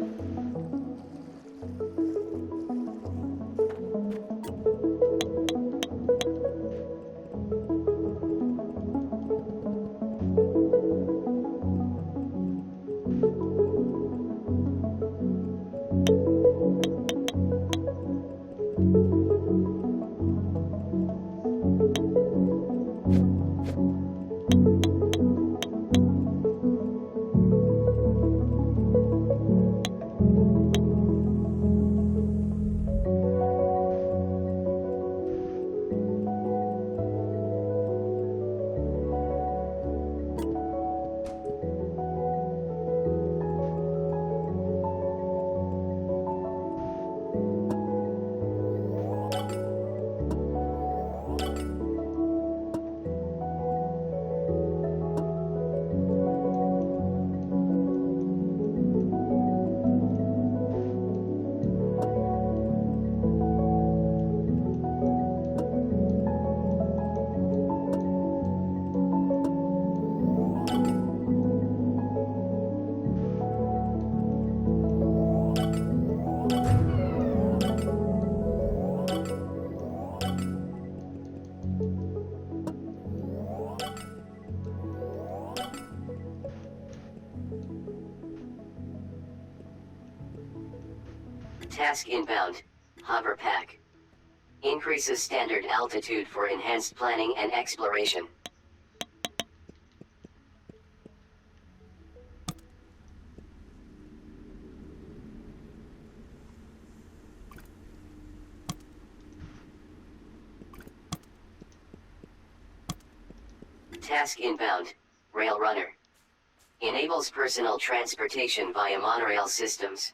Task inbound. Hover pack. Increases standard altitude for enhanced planning and exploration. Task inbound, Rail Runner. Enables personal transportation via monorail systems.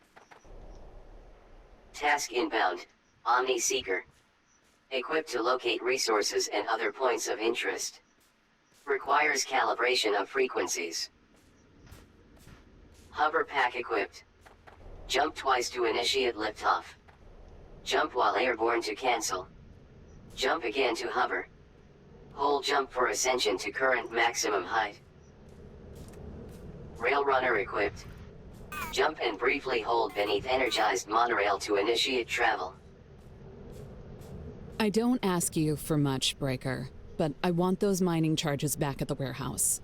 Task inbound, Omni Seeker. Equipped to locate resources and other points of interest. Requires calibration of frequencies. Hover pack equipped. Jump twice to initiate liftoff. Jump while airborne to cancel. Jump again to hover. Hold jump for ascension to current maximum height. Rail Runner equipped. Jump and briefly hold beneath energized monorail to initiate travel. I don't ask you for much, Breaker, but I want those mining charges back at the warehouse.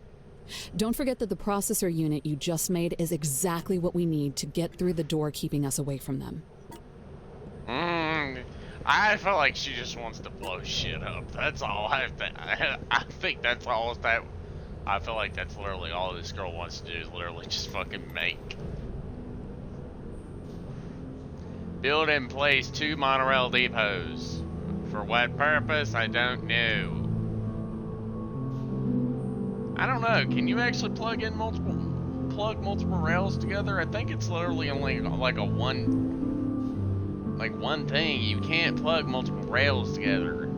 Don't forget that the processor unit you just made is exactly what we need to get through the door keeping us away from them. I feel like she just wants to blow shit up. That's all I think that's all that. I feel like that's literally all this girl wants to do is literally just fucking make. Build and place 2 monorail depots. For what purpose, I don't know. I don't know, can you actually plug multiple rails together? I think it's literally only like one thing. You can't plug multiple rails together.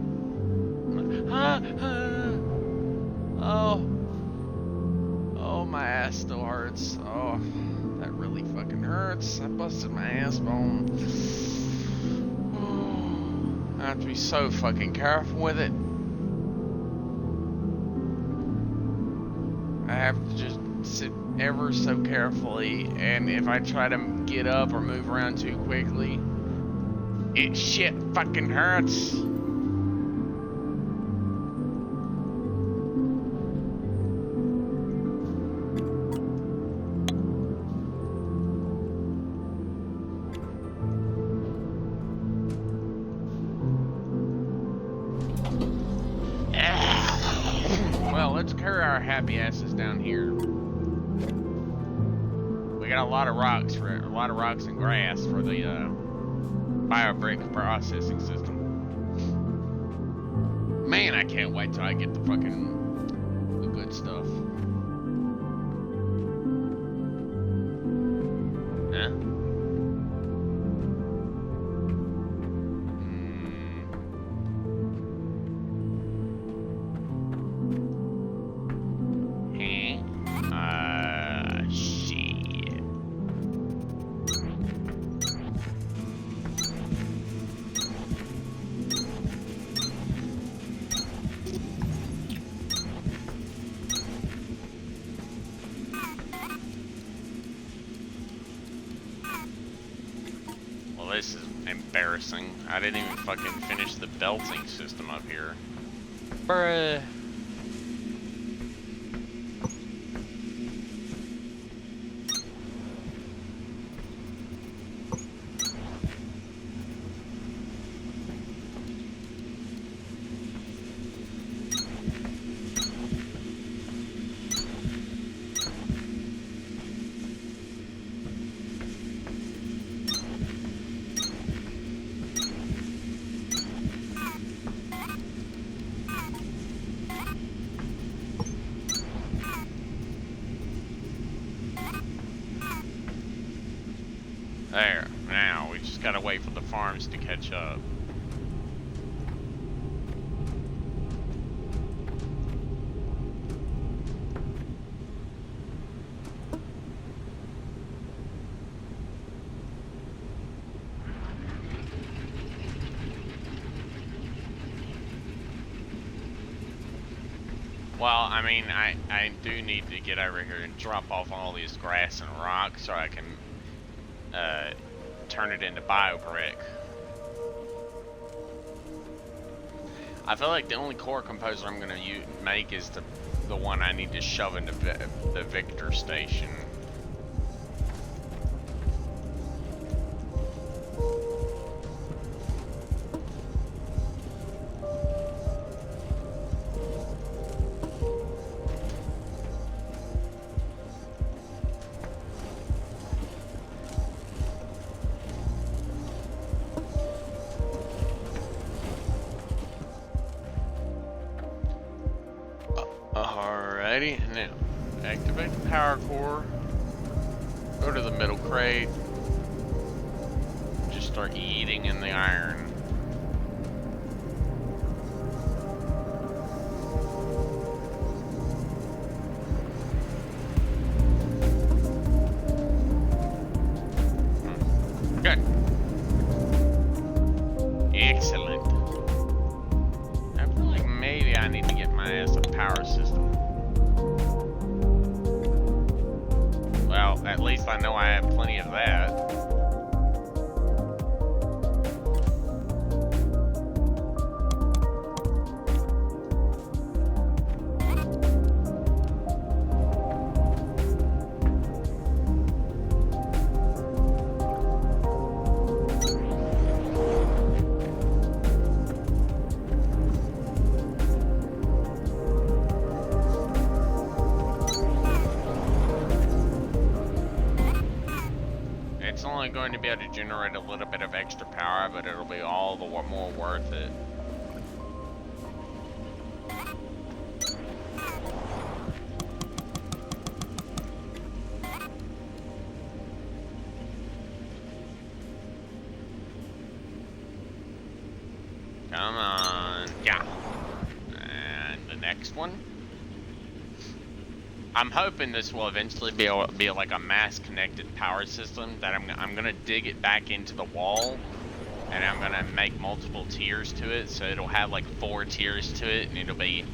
Oh, my ass still hurts. Oh, that really fucking hurts. I busted my ass bone. I have to be so fucking careful with it. I have to just sit ever so carefully, and if I try to get up or move around too quickly, it shit fucking hurts. Well, let's carry our happy asses down here. We got a lot of rocks and grass for the biobrick processing system. Man, I can't wait till I get the good stuff. Huh? Shit. Well, this is embarrassing. I didn't even fucking finish the belting system up here. Bruh. There, now, we just gotta wait for the farms to catch up. Well, I mean, I do need to get over here and drop off all these grass and rocks so I can turn it into biobrick. I feel like the only core composer I'm gonna make is the one I need to shove into the Victor station. Alrighty, now activate the power core. Go to the middle crate. Just start eating in the iron. Good. Excellent. I feel like maybe I need to get my ass a power system. Well, at least I know I have plenty of that. It's only going to be able to generate a little bit of extra power, but it'll be all the more worth it. Come on. Yeah. And the next one. I'm hoping this will eventually be like a mass-connected power system that I'm gonna dig it back into the wall, and I'm gonna make multiple tiers to it, so it'll have like 4 tiers to it, and it'll be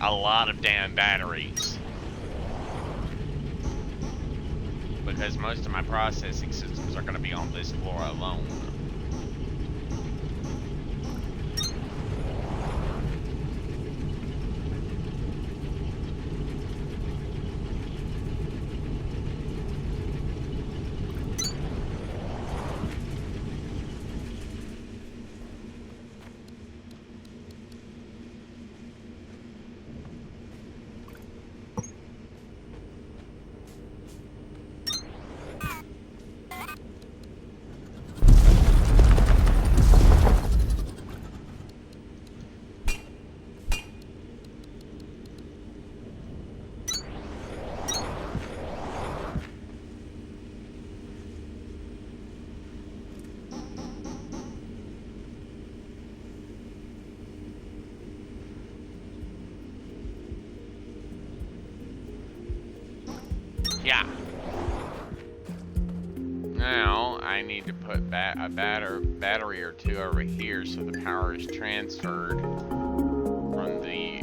a lot of damn batteries. Because most of my processing systems are gonna be on this floor alone. Yeah. Now I need to put a battery or two over here so the power is transferred from the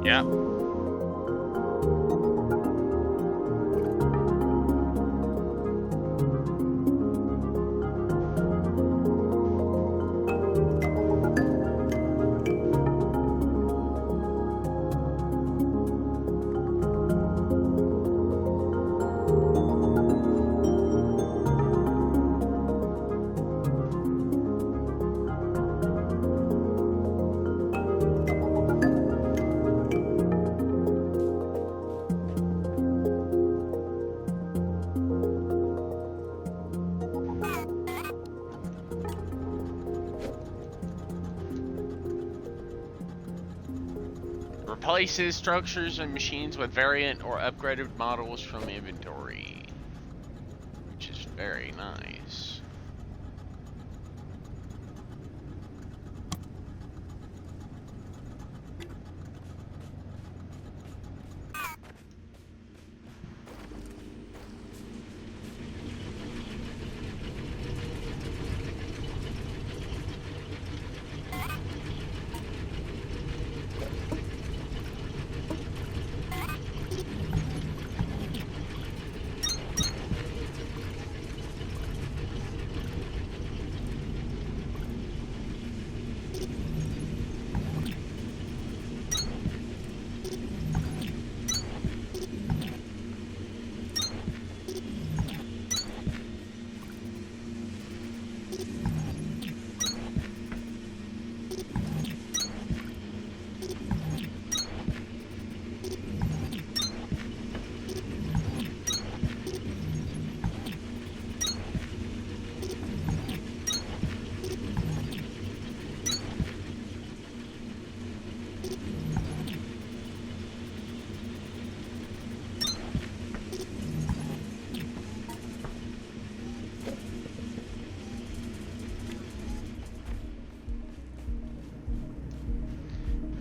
Yep. Replaces structures and machines with variant or upgraded models from inventory, which is very nice.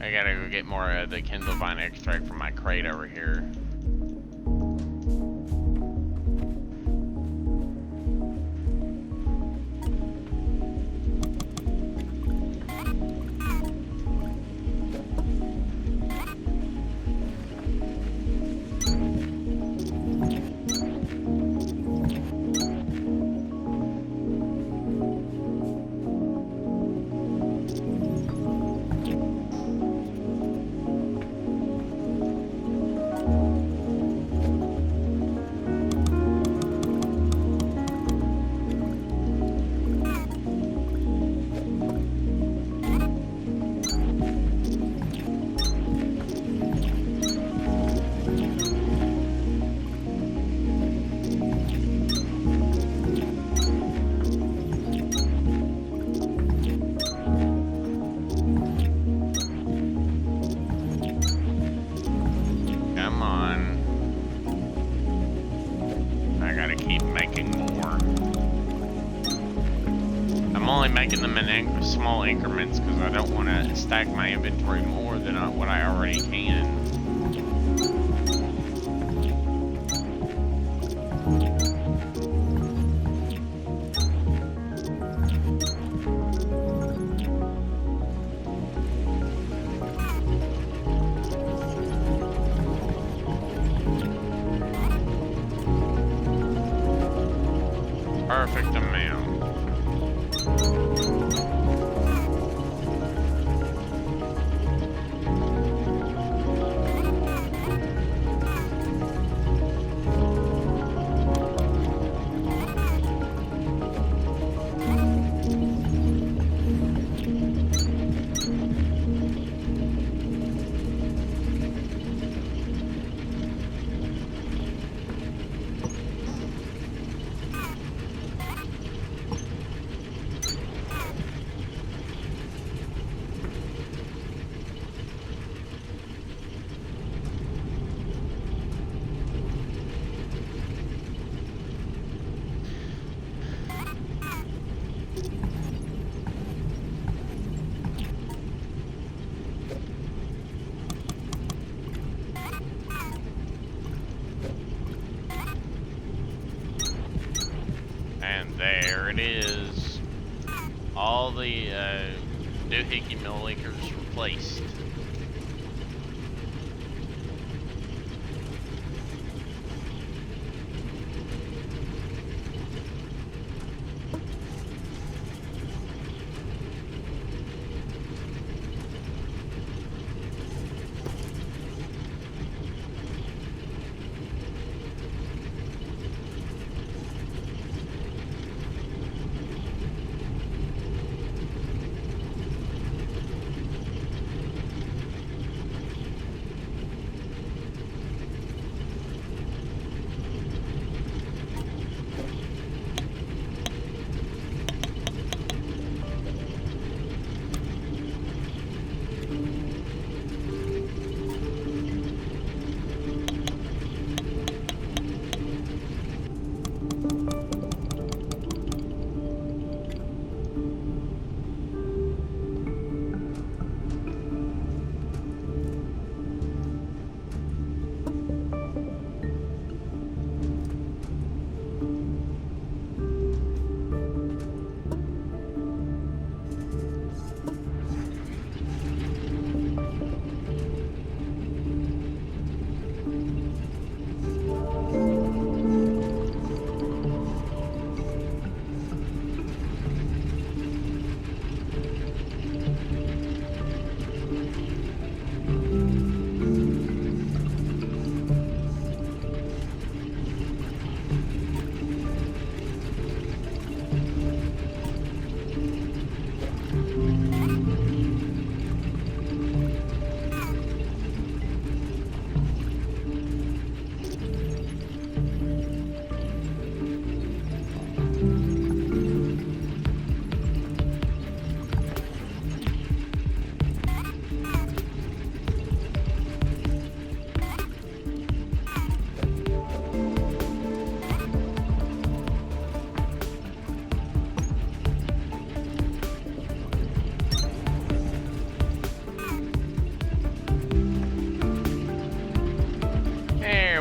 I gotta go get more of the Kindle Vine extract from my crate over here. Come on. I gotta keep making more. I'm only making them in small increments because I don't want to stack my inventory more than what I already can. Perfect amount. And there it is. All the doohickey milliliters replaced.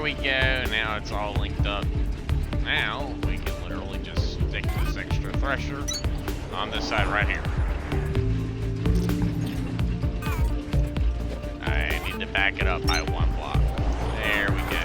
we go. Now it's all linked up. Now we can literally just stick this extra thresher on this side right here. I need to back it up by 1 block. There we go.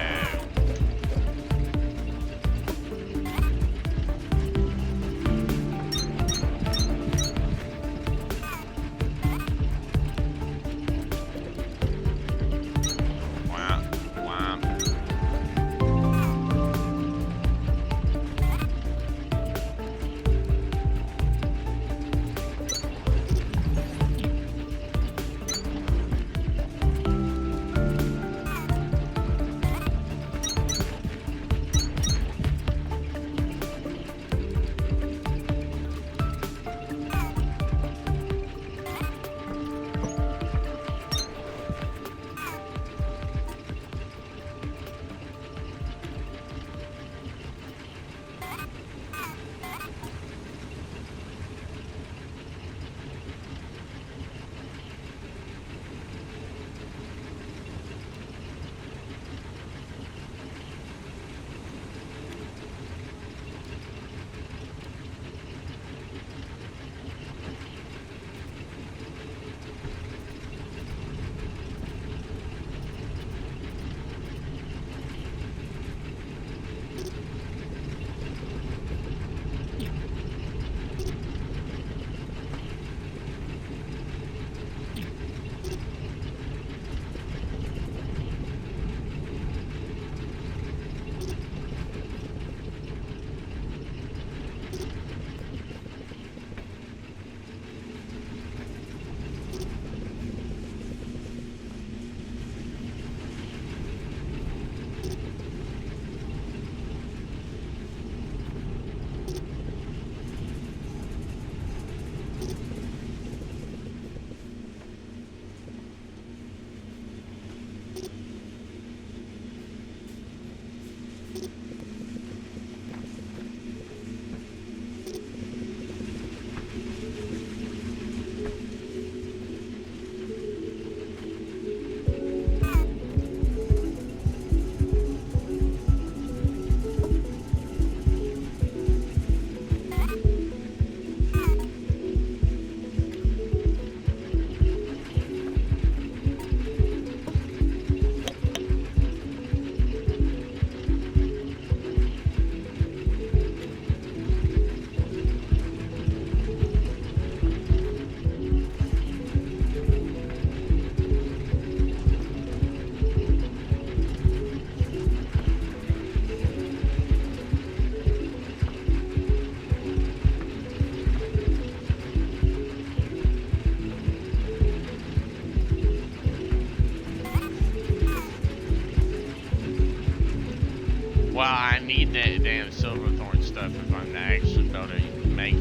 Well, I need that damn Silverthorn stuff if I'm to actually be able to make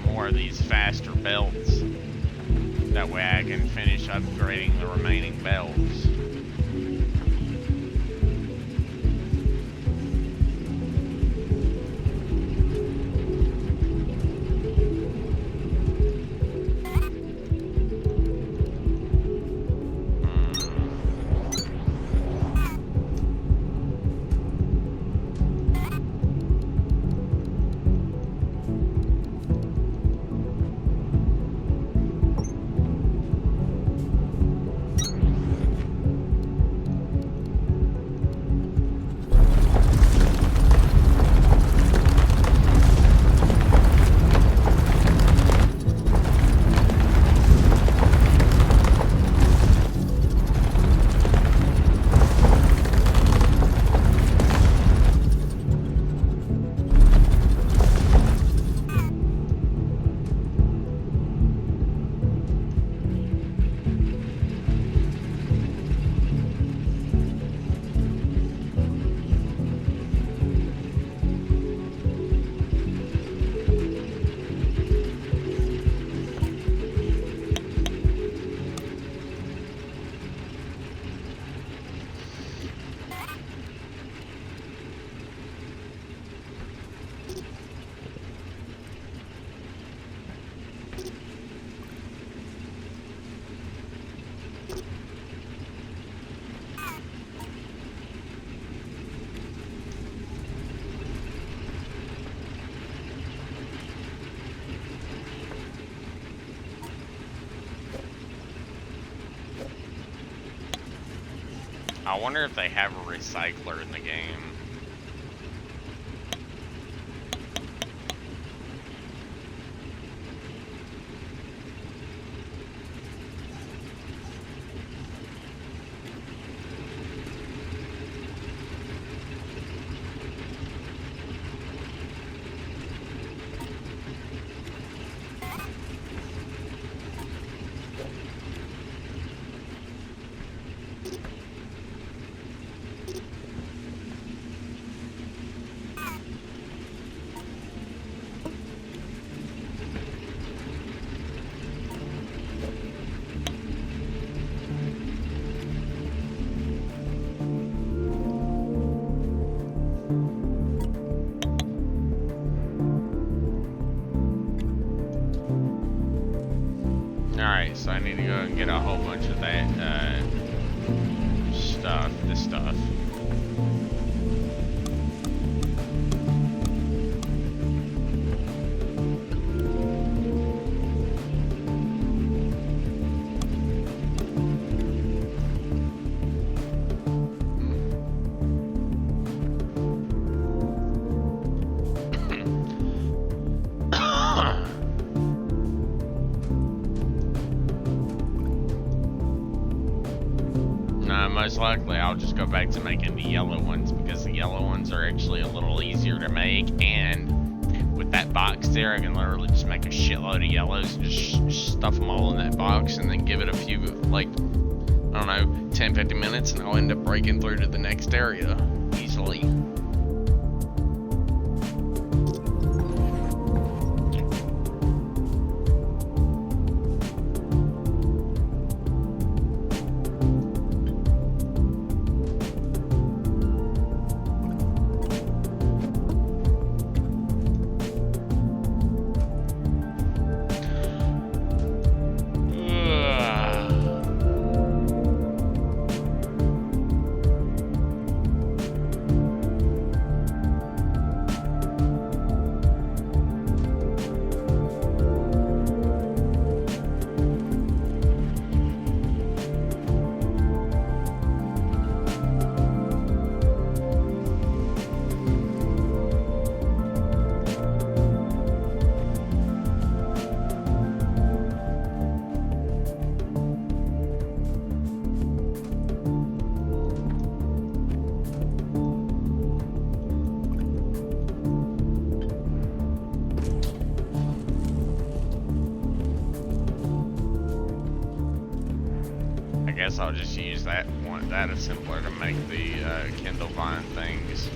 more of these faster belts. That way I can finish upgrading the remaining belts. I wonder if they have a recycler in the game. Alright, so I need to go and get a whole bunch of that, this stuff. Most likely I'll just go back to making the yellow ones, because the yellow ones are actually a little easier to make, and with that box there I can literally just make a shitload of yellows and just stuff them all in that box, and then give it a few, like, I don't know, 10-15 minutes, and I'll end up breaking through to the next area easily. I'll just use that one, that assembler to make the Kindle Vine things.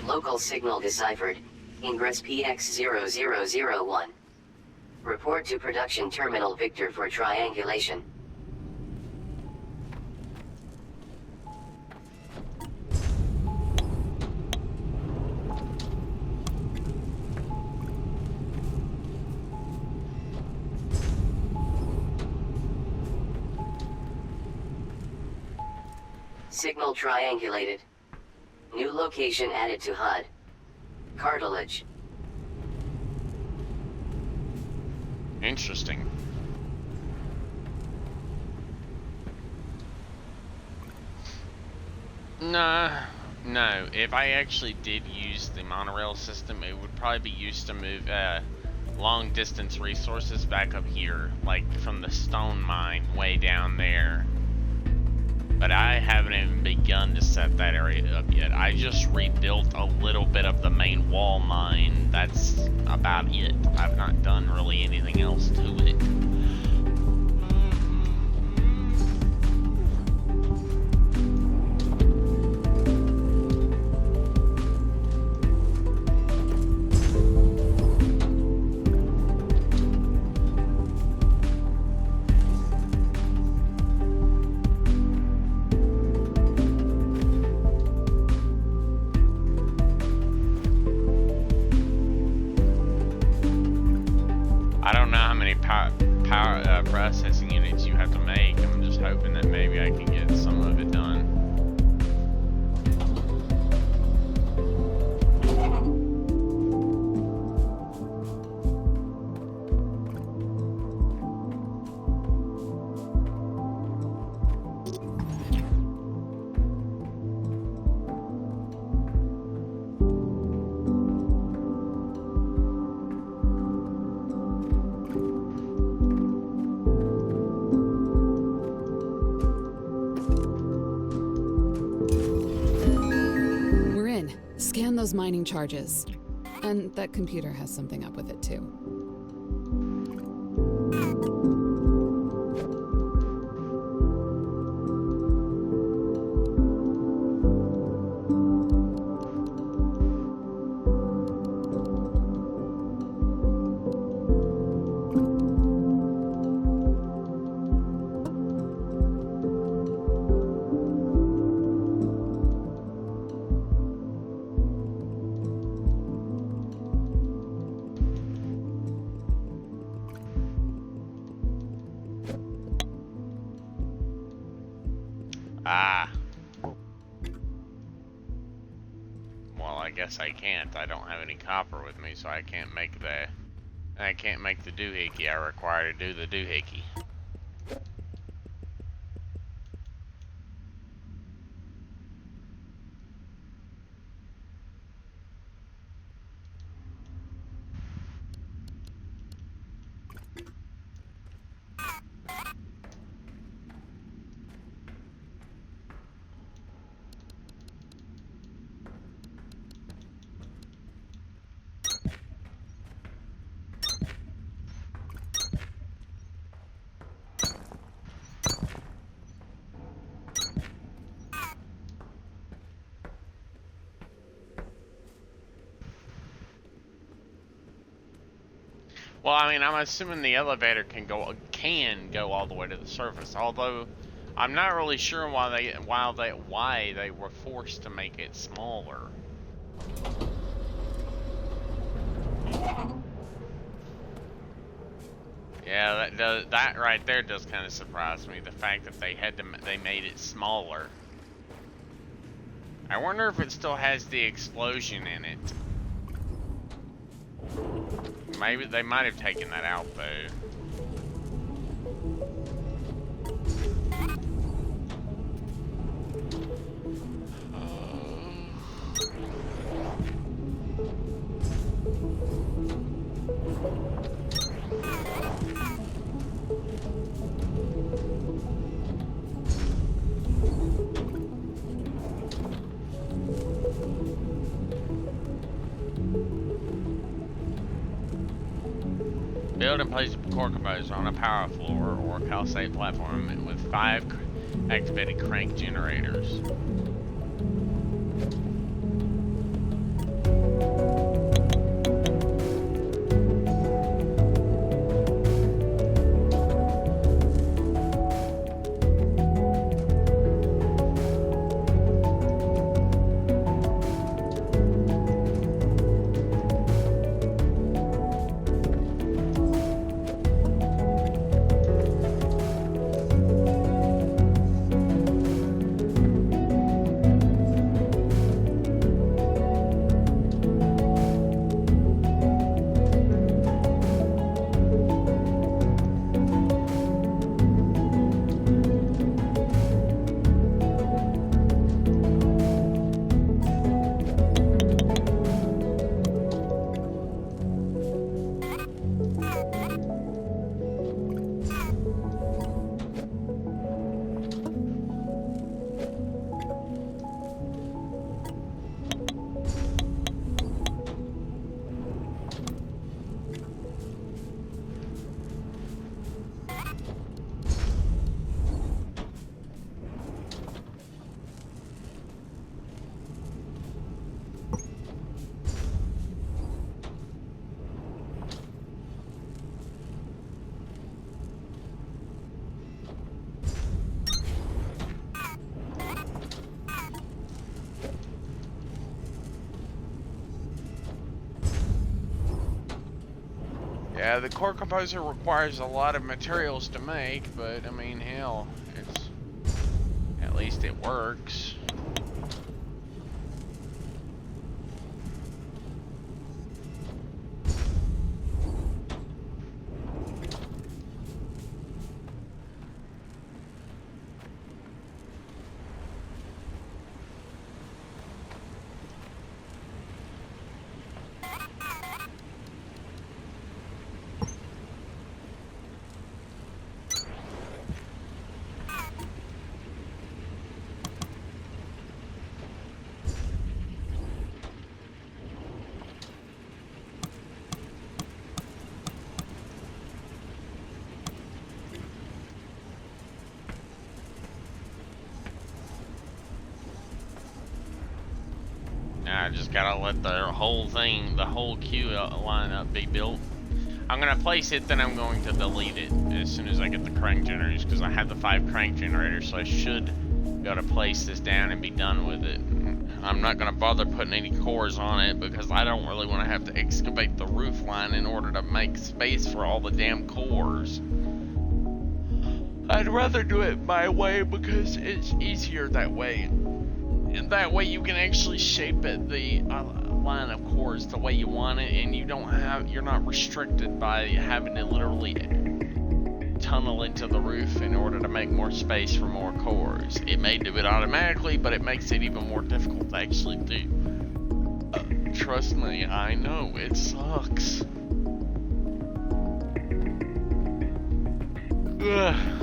Local signal deciphered. Ingress PX0001. Report to production terminal Victor for triangulation. Signal triangulated. New location added to HUD. Cartilage. Interesting. No. If I actually did use the monorail system, it would probably be used to move long distance resources back up here, like from the stone mine way down there. But I haven't even begun to set that area up yet. I just rebuilt a little bit of the main wall mine. That's about it. I've not done really anything else to it. processing units you have to make. I'm just hoping that maybe I can get some of it done. Scan those mining charges. And that computer has something up with it, too. Ah. Well, I guess I can't. I don't have any copper with me, so I can't make the doohickey I require to do the doohickey. Well, I mean, I'm assuming the elevator can go all the way to the surface. Although, I'm not really sure why they were forced to make it smaller. Yeah, that right there does kind of surprise me. The fact that they made it smaller. I wonder if it still has the explosion in it. Maybe they might have taken that out though. Build and place a core composer on a power floor or calcite platform with 5 activated crank generators. Yeah, the core composer requires a lot of materials to make, but I mean, hell, it's at least it works. I just gotta let the whole thing, the whole queue lineup be built. I'm gonna place it, then I'm going to delete it as soon as I get the crank generators, because I have the 5 crank generators, so I should be able to place this down and be done with it. I'm not gonna bother putting any cores on it because I don't really want to have to excavate the roof line in order to make space for all the damn cores. I'd rather do it my way because it's easier that way. And that way you can actually shape it, the line of cores the way you want it, and you're not restricted by having to literally tunnel into the roof in order to make more space for more cores. It may do it automatically, but it makes it even more difficult to actually do. Trust me, I know, it sucks. Ugh.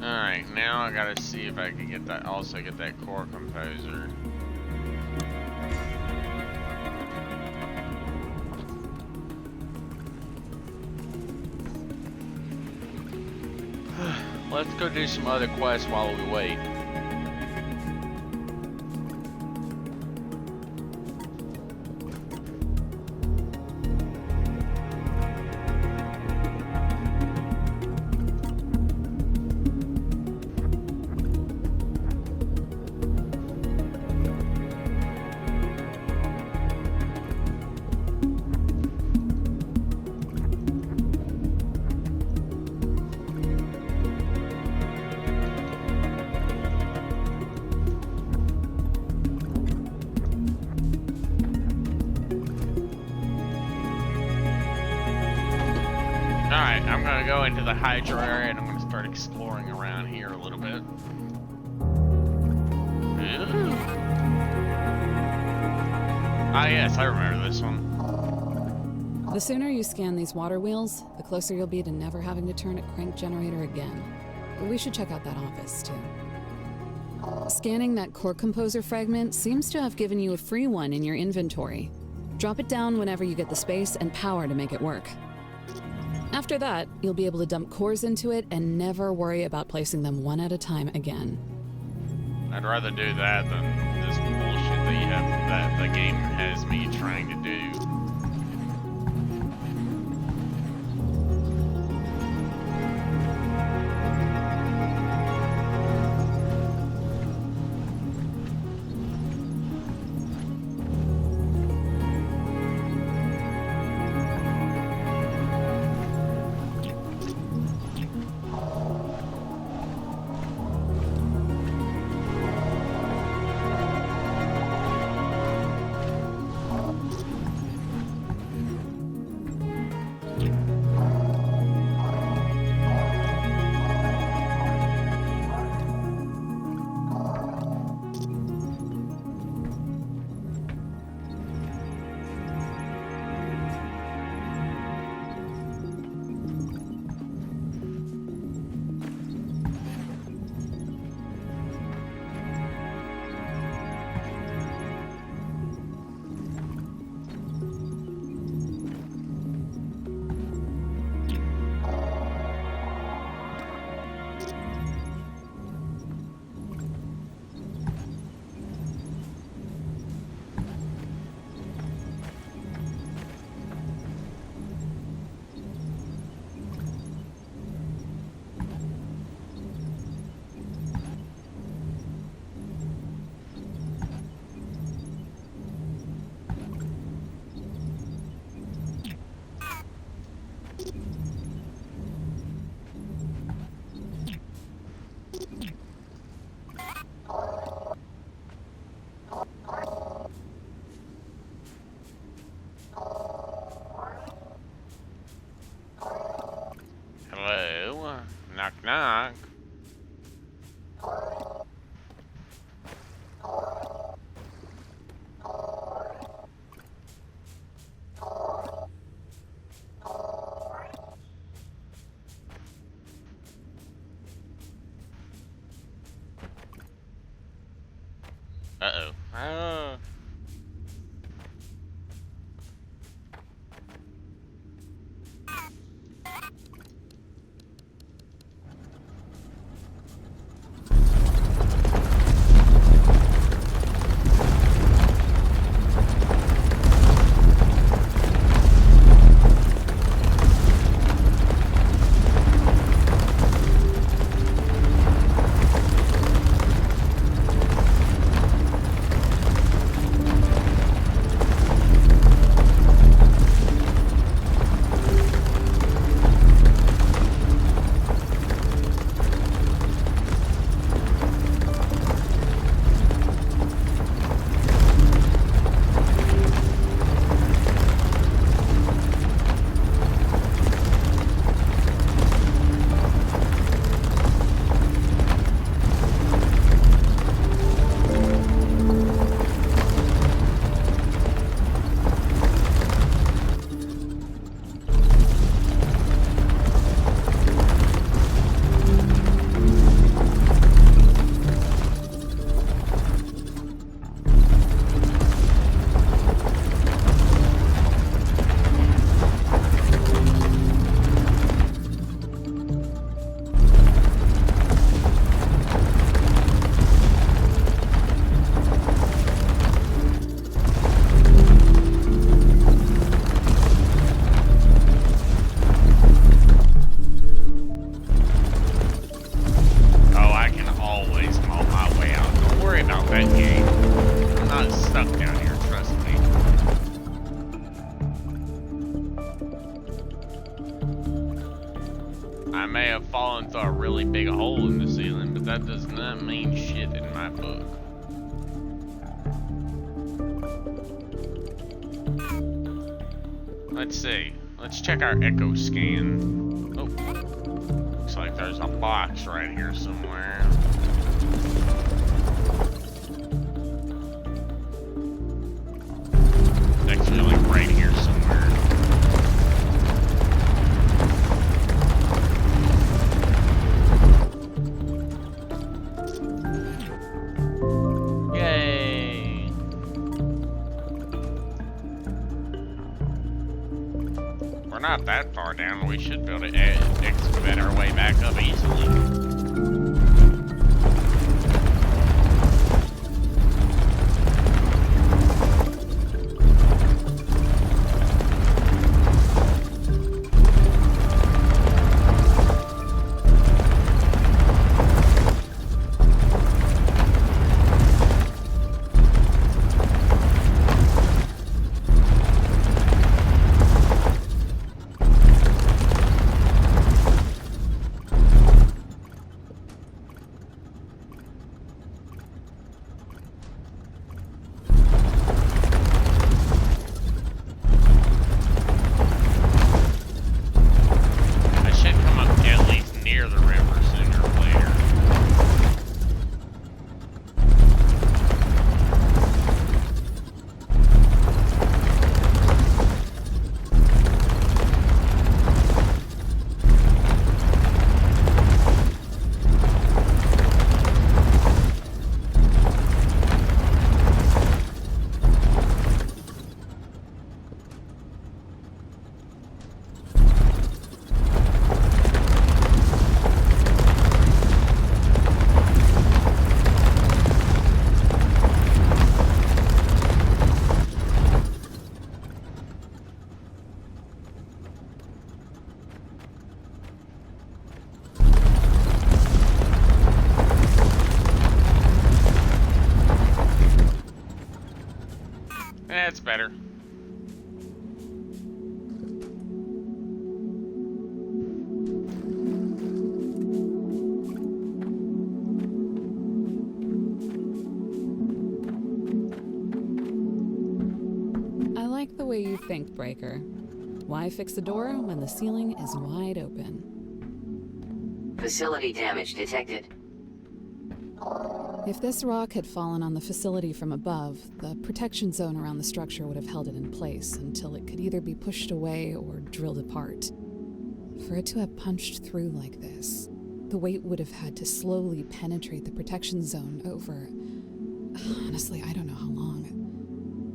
Alright, now I gotta see if I can get that, also get that core composer. Let's go do some other quests while we wait. Alright, I'm gonna go into the hydro area and I'm gonna start exploring around here a little bit. Ooh. Ah yes, I remember this one. The sooner you scan these water wheels, the closer you'll be to never having to turn a crank generator again. We should check out that office, too. Scanning that core composer fragment seems to have given you a free one in your inventory. Drop it down whenever you get the space and power to make it work. After that, you'll be able to dump cores into it and never worry about placing them one at a time again. I'd rather do that than this bullshit that the game has me trying to do. Hello? Knock knock. Uh-oh. Oh. I may have fallen through a really big hole in the ceiling, but that does not mean shit in my book. Let's see. Let's check our echo scan. Oh, looks like there's a box right here somewhere. Actually, like right here somewhere. Yay! We're not that far down. We should be able to excavate our way back up easily. That's better. I like the way you think, Breaker. Why fix the door when the ceiling is wide open? Facility damage detected. If this rock had fallen on the facility from above, the protection zone around the structure would have held it in place until it could either be pushed away or drilled apart. For it to have punched through like this, the weight would have had to slowly penetrate the protection zone over... Honestly, I don't know how long.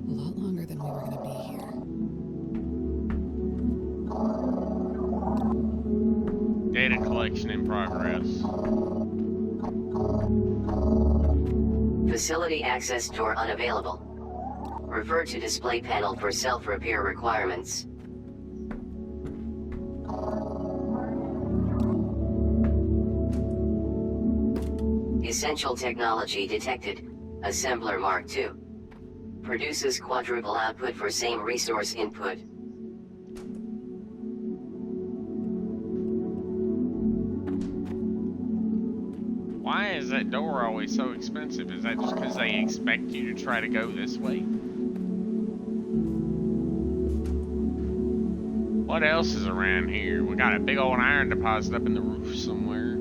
A lot longer than we were going to be here. Data collection in progress. Facility access door unavailable. Refer to display panel for self-repair requirements. Essential technology detected. Assembler Mark II. Produces quadruple output for same resource input. Why is that door always so expensive? Is that just because they expect you to try to go this way? What else is around here? We got a big old iron deposit up in the roof somewhere.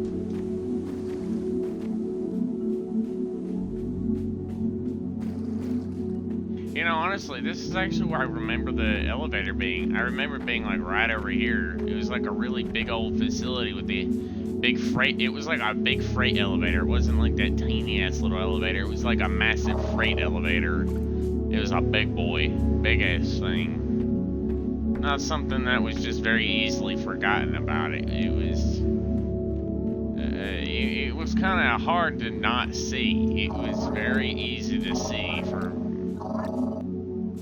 You know, honestly, this is actually where I remember the elevator being. I remember it being like right over here. It was like a really big old facility with the big freight. It was like a big freight elevator. It wasn't like that teeny ass little elevator. It was like a massive freight elevator. It was a big boy, big ass thing. Not something that was just very easily forgotten about. It was kind of hard to not see. It was very easy to see for,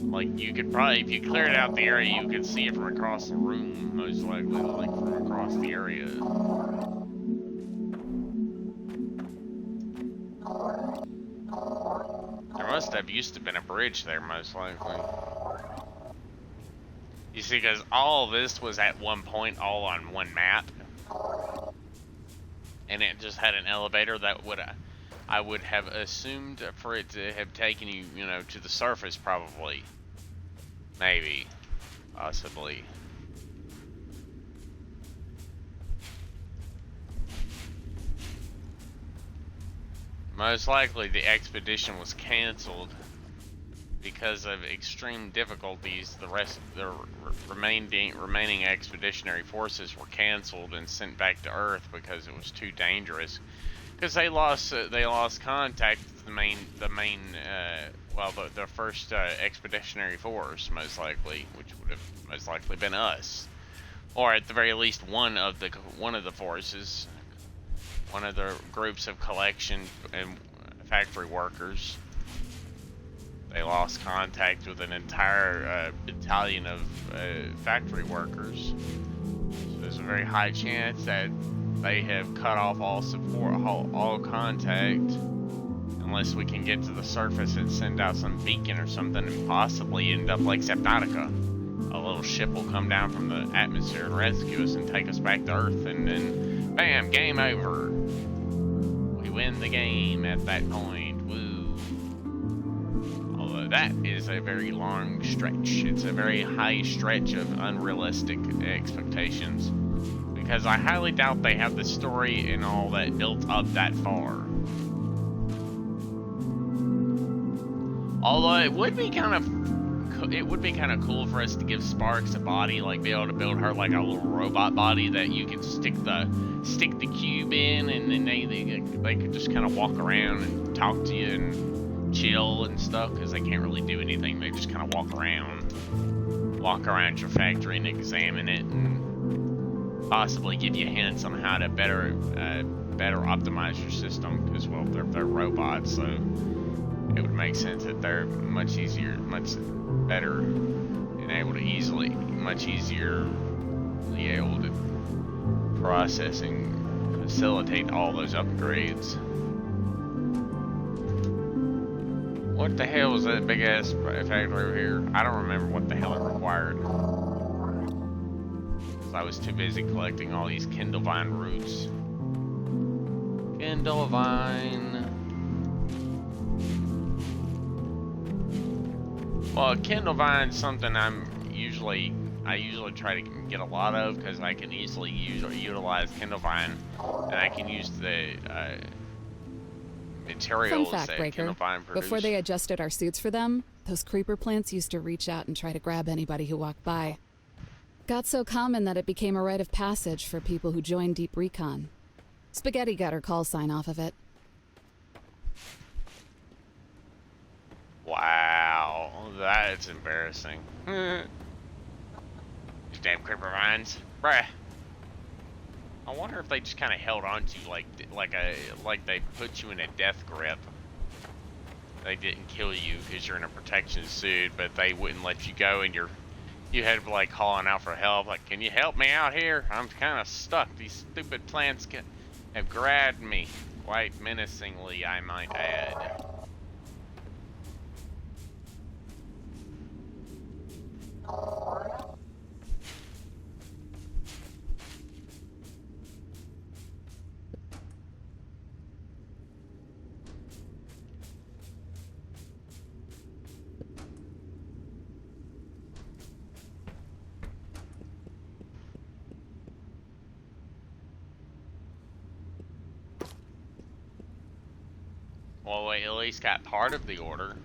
like, you could probably, if you cleared out the area, you could see it from across the room, most likely, like from across the area. There must have used to have been a bridge there, most likely. You see, because all of this was at one point all on one map. And it just had an elevator that would, I would have assumed for it to have taken you, you know, to the surface probably. Maybe. Possibly. Most likely the expedition was cancelled because of extreme difficulties. The rest of the remaining expeditionary forces were cancelled and sent back to Earth because it was too dangerous. Because they lost contact with the first expeditionary force, most likely, which would have most likely been us, or at the very least one of the forces, one of the groups of collection and factory workers. They lost contact with an entire battalion of factory workers. So there's a very high chance that they have cut off all support, all contact, unless we can get to the surface and send out some beacon or something and possibly end up like SappyBloom. A little ship will come down from the atmosphere and rescue us and take us back to Earth, and then bam, game over. We win the game at that point. Woo. Although that is a very long stretch. It's a very high stretch of unrealistic expectations, because I highly doubt they have the story and all that built up that far. Although it would be kind of cool for us to give Sparks a body, like be able to build her like a little robot body that you can stick the cube in, and then they could just kind of walk around and talk to you and chill and stuff, because they can't really do anything. They just kind of walk around your factory and examine it, and possibly give you hints on how to better optimize your system, because well, they're robots, so it would make sense that they're much better and able to much easier able to process and facilitate all those upgrades. What the hell was that big ass factory over here? I don't remember what the hell it required. I was too busy collecting all these Kindlevine roots. Kindlevine. Well, Kindlevine's something I usually try to get a lot of, because I can easily utilize Kindlevine, and I can use the materials Fun fact, that Breaker. Kindlevine produce. Before they adjusted our suits for them, those creeper plants used to reach out and try to grab anybody who walked by. Got so common that it became a rite of passage for people who joined Deep Recon. Spaghetti got her call sign off of it. Wow, that's embarrassing. These damn creeper vines, bruh. I wonder if they just kind of held on to you like they put you in a death grip. They didn't kill you because you're in a protection suit, but they wouldn't let you go, and you had like calling out for help, like, can you help me out here? I'm kind of stuck. These stupid plants have grabbed me, quite menacingly, I might add. Well, we at least got part of the order.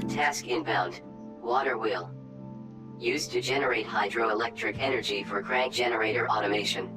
Task inbound. Water wheel. Used to generate hydroelectric energy for crank generator automation.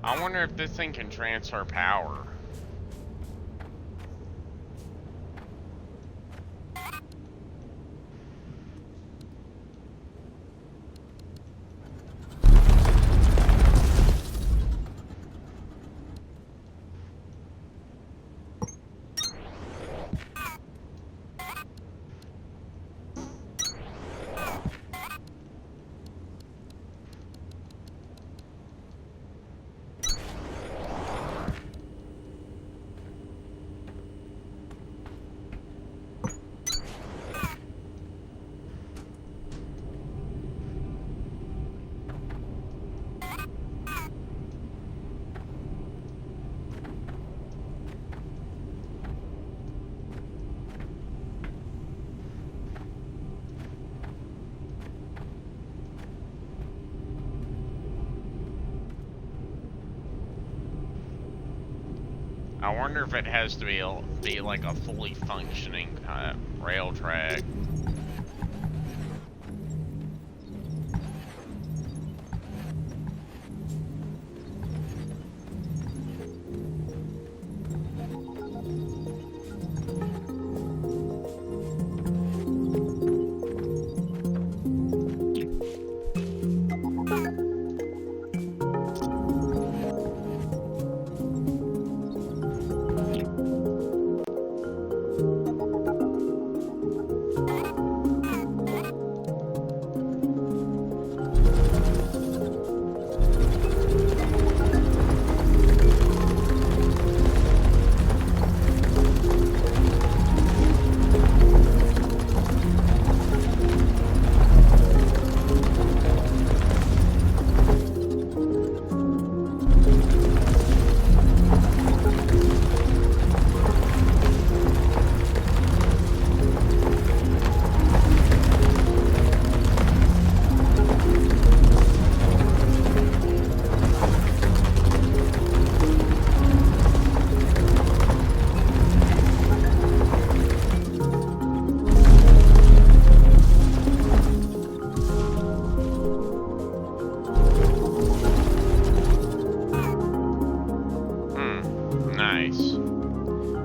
I wonder if this thing can transfer power. I wonder if it has to be like a fully functioning rail track.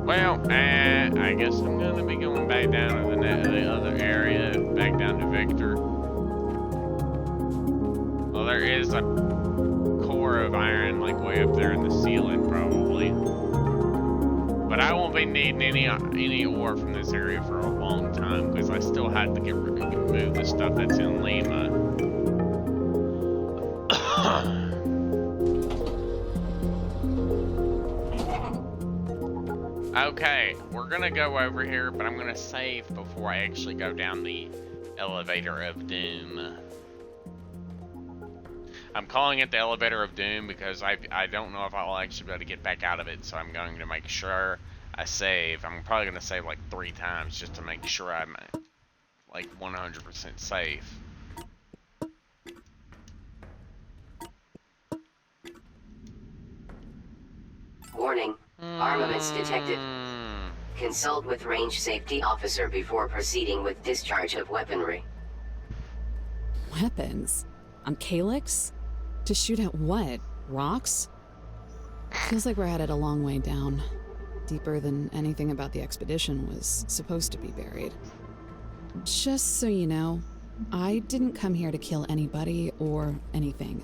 Well, I guess I'm gonna be going back down to the other area, back down to Victor. Well, there is a core of iron, like way up there in the ceiling, probably. But I won't be needing any ore from this area for a long time, because I still had to remove the stuff that's in Lima. Okay, we're gonna go over here, but I'm gonna save before I actually go down the elevator of doom. I'm calling it the elevator of doom because I don't know if I'll actually be able to get back out of it, so I'm going to make sure I save. I'm probably gonna save like 3 times just to make sure I'm like 100% safe. Warning. Armaments detected. Consult with range safety officer before proceeding with discharge of weaponry. Weapons? On Calyx? To shoot at what? Rocks? Feels like we're headed a long way down. Deeper than anything about the expedition was supposed to be buried. Just so you know, I didn't come here to kill anybody or anything.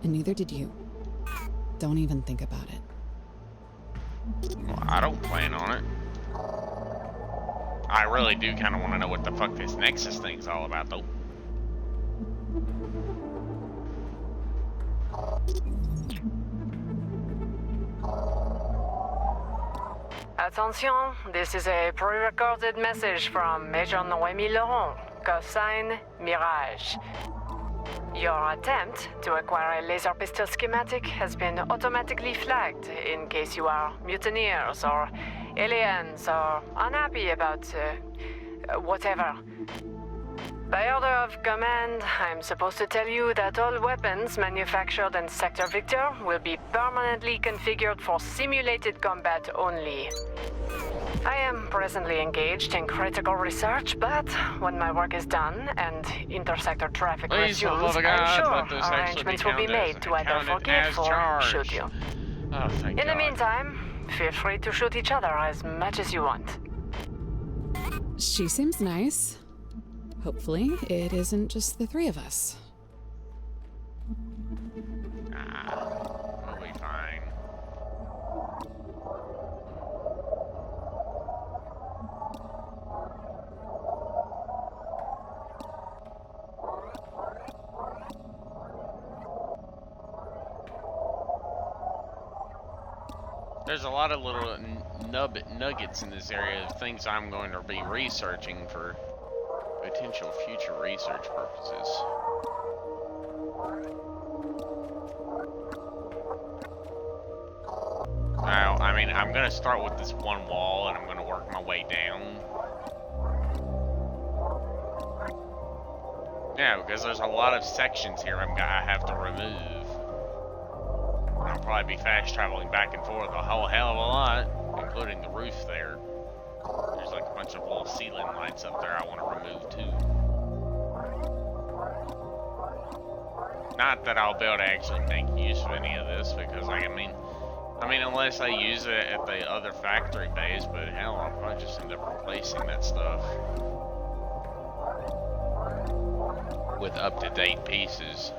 And neither did you. Don't even think about it. Well, I don't plan on it. I really do kind of want to know what the fuck this Nexus thing's all about, though. Attention, this is a pre-recorded message from Major Noémie Laurent, cosine Mirage. Your attempt to acquire a laser pistol schematic has been automatically flagged in case you are mutineers or aliens or unhappy about whatever. By order of command, I'm supposed to tell you that all weapons manufactured in Sector Victor will be permanently configured for simulated combat only. I am presently engaged in critical research, but when my work is done and intersector traffic Please, resumes, for the I'm God, sure let this actually arrangements be will be counted as- made to either counted forgive as or charged. shoot you. Oh, thank In the God. meantime, feel free to shoot each other as much as you want. She seems nice. Hopefully, it isn't just the three of us. We'll be fine. There's a lot of little nuggets in this area of things I'm going to be researching for potential future research purposes. Now, I mean, I'm gonna start with this one wall and I'm gonna work my way down. Yeah, because there's a lot of sections here I have to remove. I'll probably be fast traveling back and forth a whole hell of a lot, including the roof there. There's like a bunch of little ceiling lights up there I want to remove too. Not that I'll be able to actually make use of any of this, because like, I mean, unless I use it at the other factory base, but hell, I'll probably just end up replacing that stuff with up-to-date pieces.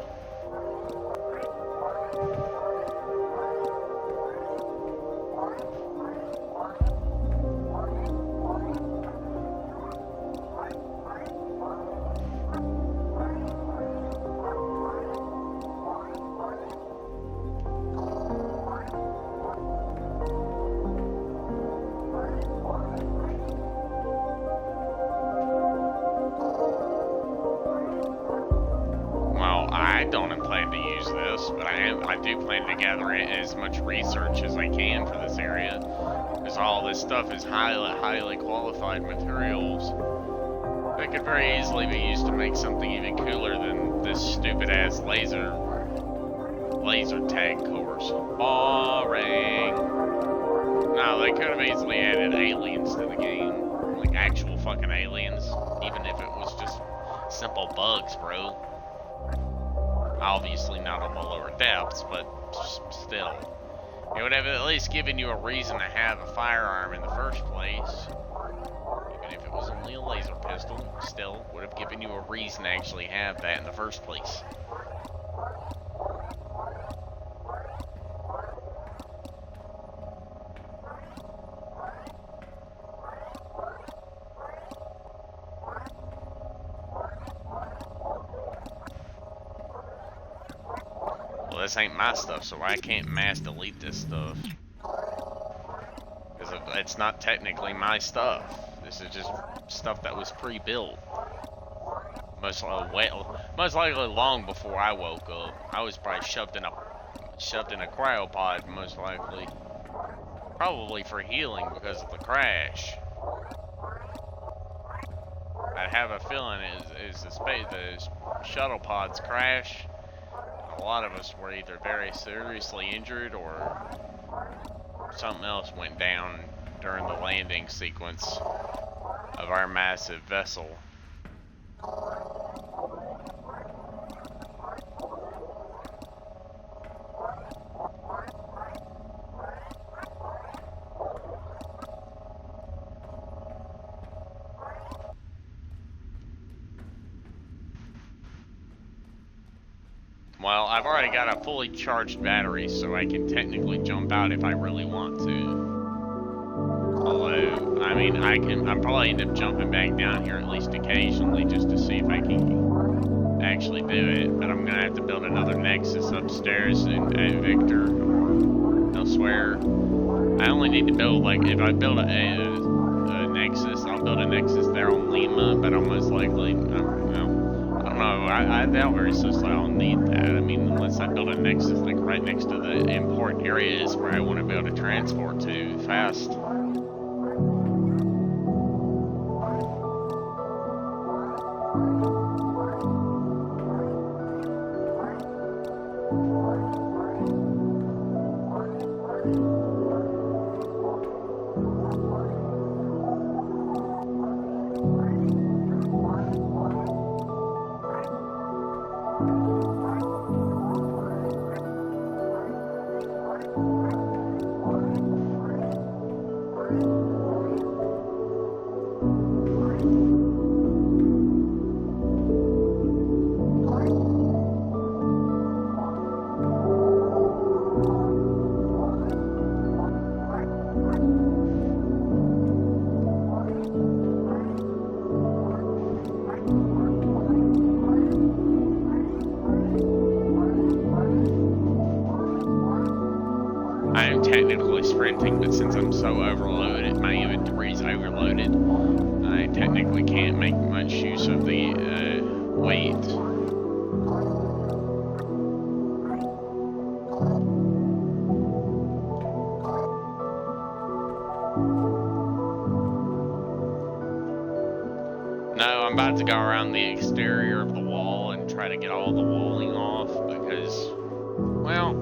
I don't plan to use this, but I do plan to gather as much research as I can for this area, because all this stuff is highly qualified materials that could very easily be used to make something even cooler than this stupid ass laser tag course. Boring. No, they could have easily added aliens to the game, like actual fucking aliens, even if it was just simple bugs, bro. Obviously not on the lower depths, but still. It would have at least given you a reason to have a firearm in the first place. Even if it was only a laser pistol, still would have given you a reason to actually have that in the first place. This ain't my stuff, so I can't mass delete this stuff. Because it's not technically my stuff. This is just stuff that was pre-built. Most likely long before I woke up. I was probably shoved in a cryopod, most likely. Probably for healing because of the crash. I have a feeling is the shuttle pods crash. A lot of us were either very seriously injured or something else went down during the landing sequence of our massive vessel. Well, I've already got a fully charged battery, so I can technically jump out if I really want to. Although, I mean, I'm probably end up jumping back down here at least occasionally just to see if I can actually do it. But I'm gonna have to build another Nexus upstairs at Victor. I swear. I only need to build, like, if I build a Nexus, I'll build a Nexus there on Lima, but I'll most likely, I doubt very seriously I'll need that. I mean, unless I build a Nexus like right next to the important areas where I want to be able to transport to fast. I am technically sprinting, but since I'm so overloaded, my inventory's overloaded, I technically can't make much use of the weight. No, I'm about to go around the exterior of the wall and try to get all the walling off because, well,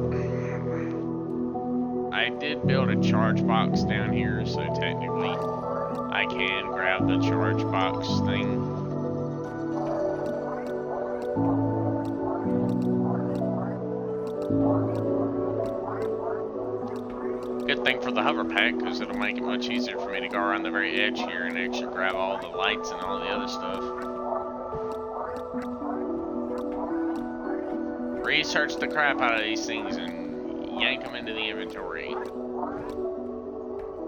I did build a charge box down here, so technically I can grab the charge box thing. Good thing for the hover pack, because it'll make it much easier for me to go around the very edge here and actually grab all the lights and all the other stuff. Research the crap out of these things and yank them into the inventory.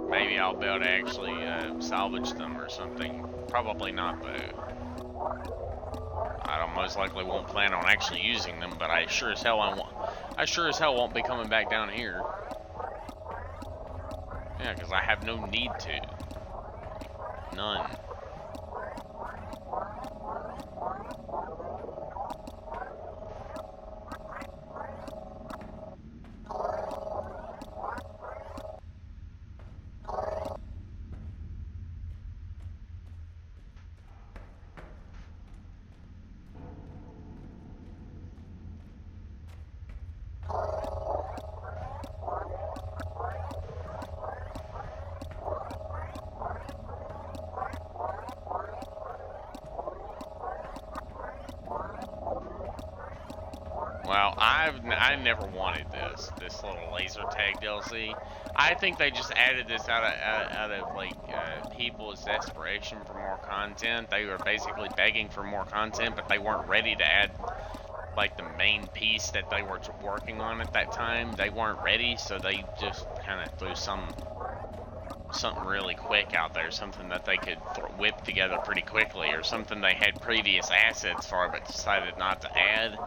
Maybe I'll be able to actually salvage them or something. Probably not, though. I most likely won't plan on actually using them, but I sure as hell won't be coming back down here. Yeah, because I have no need to. None. Well, I never wanted this little laser tag DLC. I think they just added this out of like people's desperation for more content. They were basically begging for more content, but they weren't ready to add like the main piece that they were working on at that time. They weren't ready, so they just kind of threw something really quick out there, something that they could whip together pretty quickly, or something they had previous assets for but decided not to add.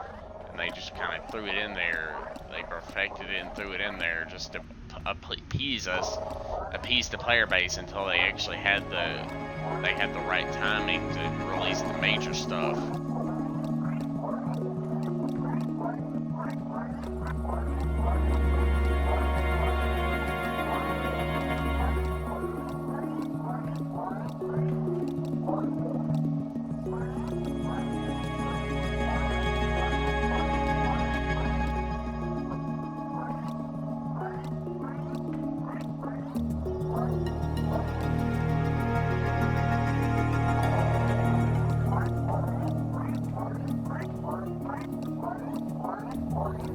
And they just kind of threw it in there. They perfected it and threw it in there just to appease the player base until they actually had the right timing to release the major stuff.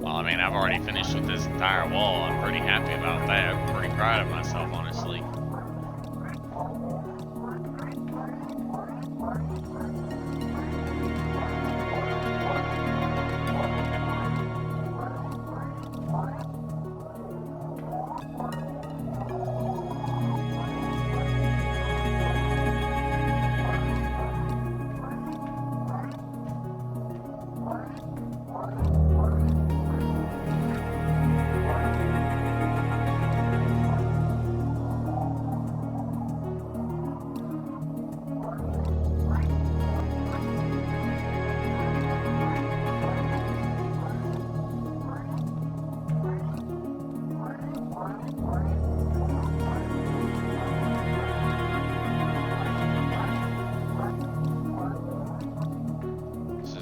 Well, I mean, I've already finished with this entire wall. I'm pretty happy about that. I'm pretty proud of myself, honestly.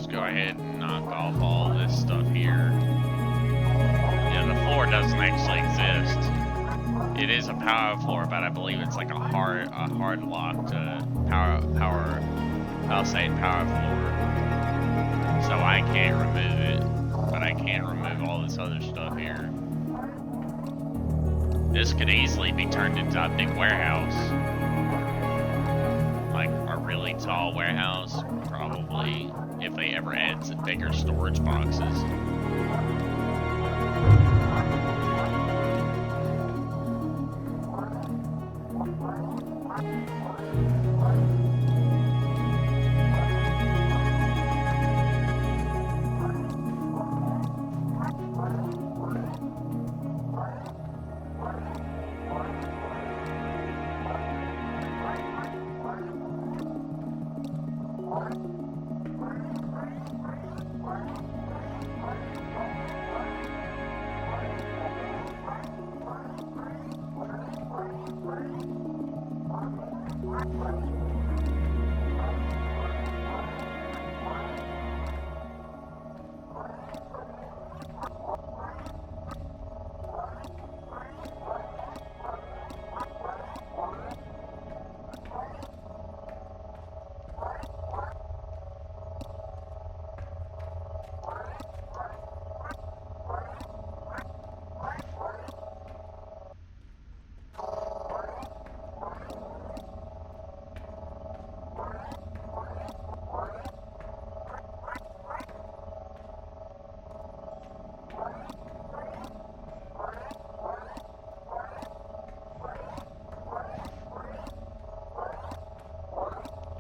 Go ahead and knock off all this stuff here. floor doesn't actually exist. It is a power floor, but I believe it's like a hard lock to power. I'll say power floor. So I can't remove it, but I can remove all this other stuff here. This could easily be turned into a big warehouse. Like a really tall warehouse, probably, if they ever add some bigger storage boxes.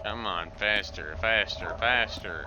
Come on, faster, faster, faster.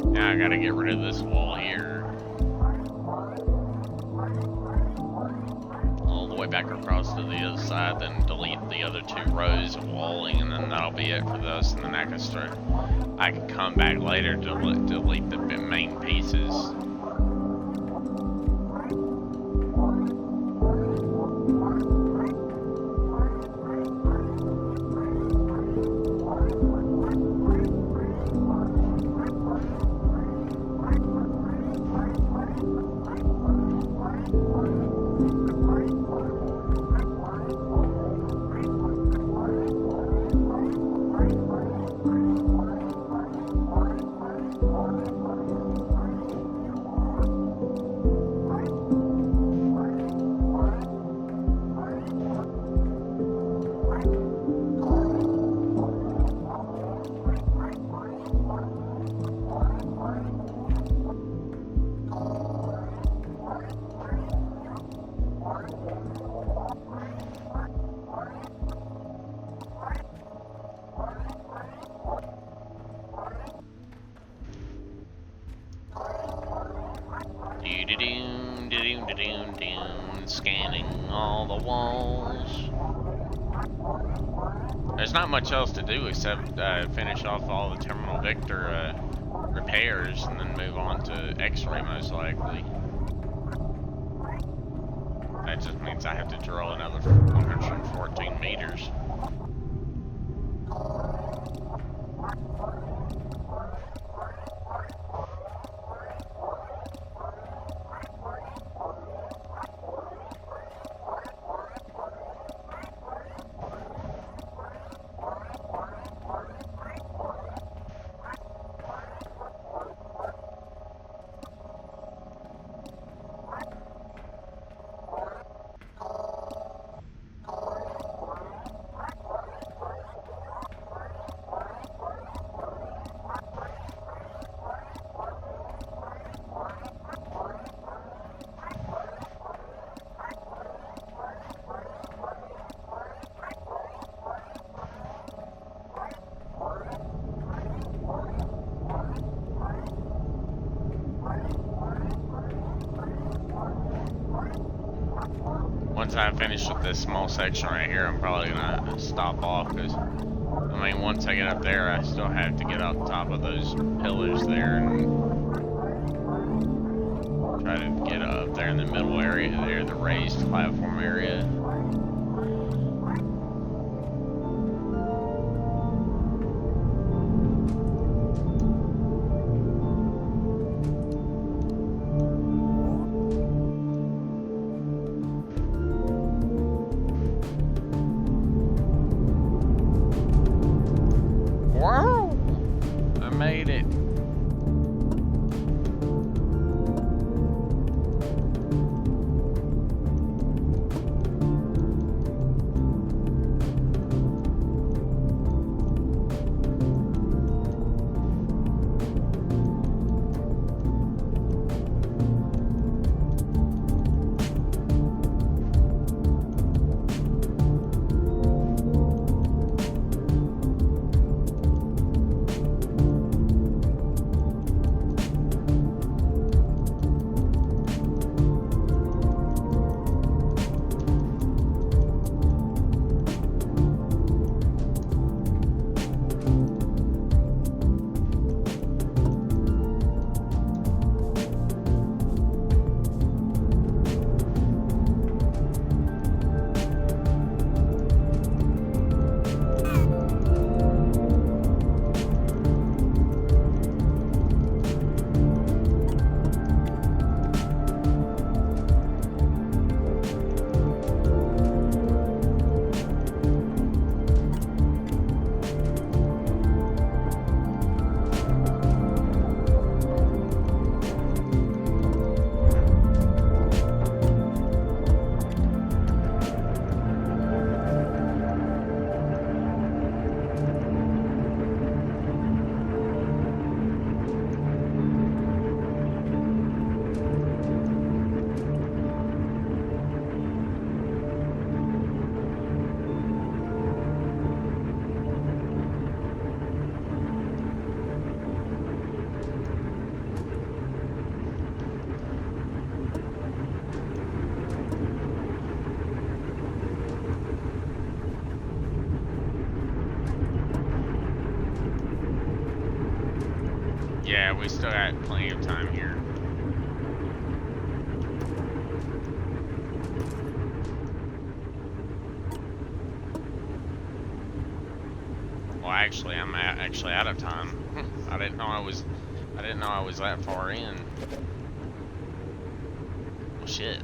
Now I gotta get rid of this wall here. All the way back across to the other side, then delete the other 2 rows of walling, and then that'll be it for this. And then I can come back later to delete the main pieces. Scanning all the walls. There's not much else to do except finish off all the Terminal Victor repairs and then move on to X-ray most likely. That just means I have to drill another 114 meters. Once I finish with this small section right here, I'm probably gonna stop off because, I mean, once I get up there, I still have to get up top of those pillars there and try to get up there in the middle area there, the raised platform area. Made it. Yeah, we still got plenty of time here. Well, actually, I'm actually out of time. I didn't know I was that far in. Well, shit.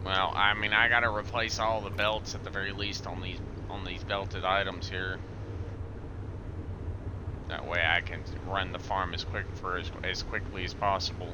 Well, I mean, I gotta replace all the belts at the very least on these belted items here. That way I can run the farm as quickly as possible.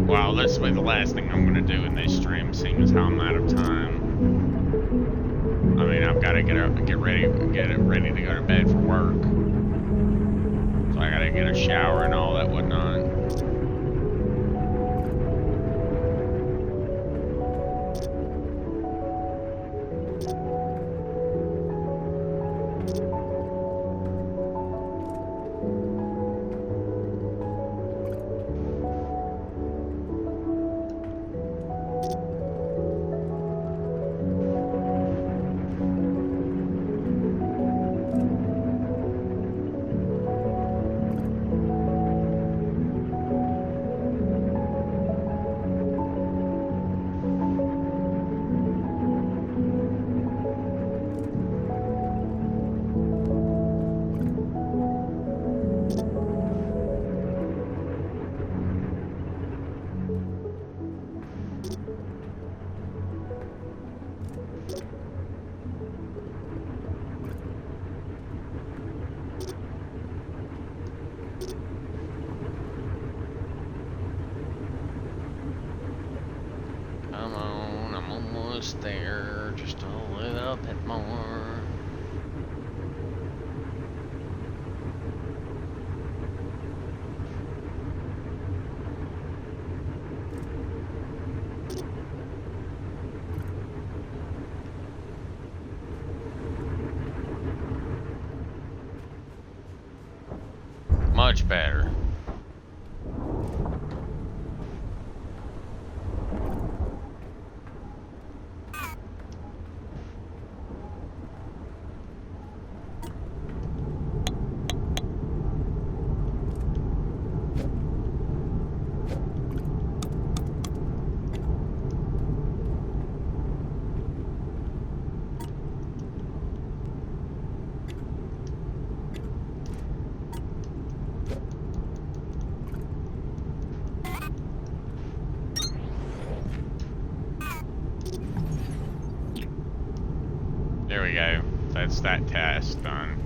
Wow, this will be the last thing I'm gonna do in this stream, seeing as how I'm out of time. I mean, I've got to get ready to go to bed for work. So I gotta get a shower and all that whatnot. Come on, I'm almost there, just a little bit more. Much better. There we go. That's that task done.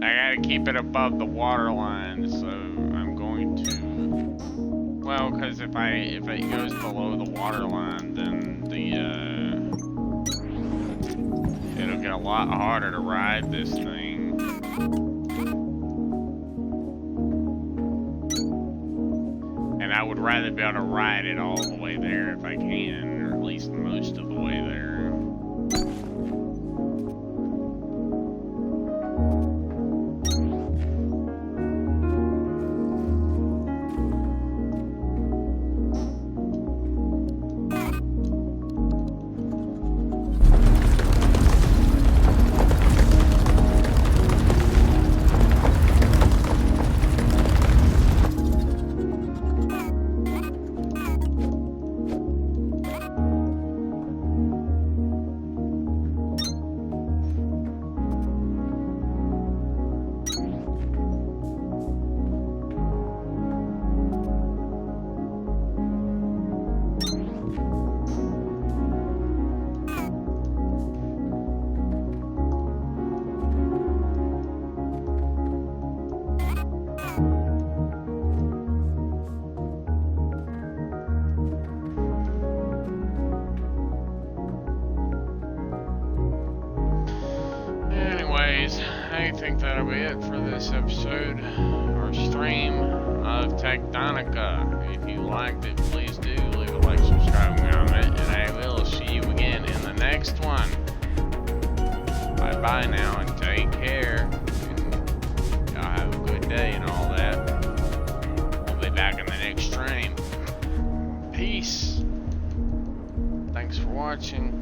I gotta keep it above the water line, so I'm going to. Well, because if it goes below the water line, then it'll get a lot harder to ride this thing. And I would rather be able to ride it all the way there if I can, or at least most of the way there. I think that'll be it for this episode or stream of TechTonica. If you liked it, please do leave a like, subscribe, and comment, and I will see you again in the next one. Bye bye now, and take care. And y'all have a good day and all that. We'll be back in the next stream. Peace. Thanks for watching.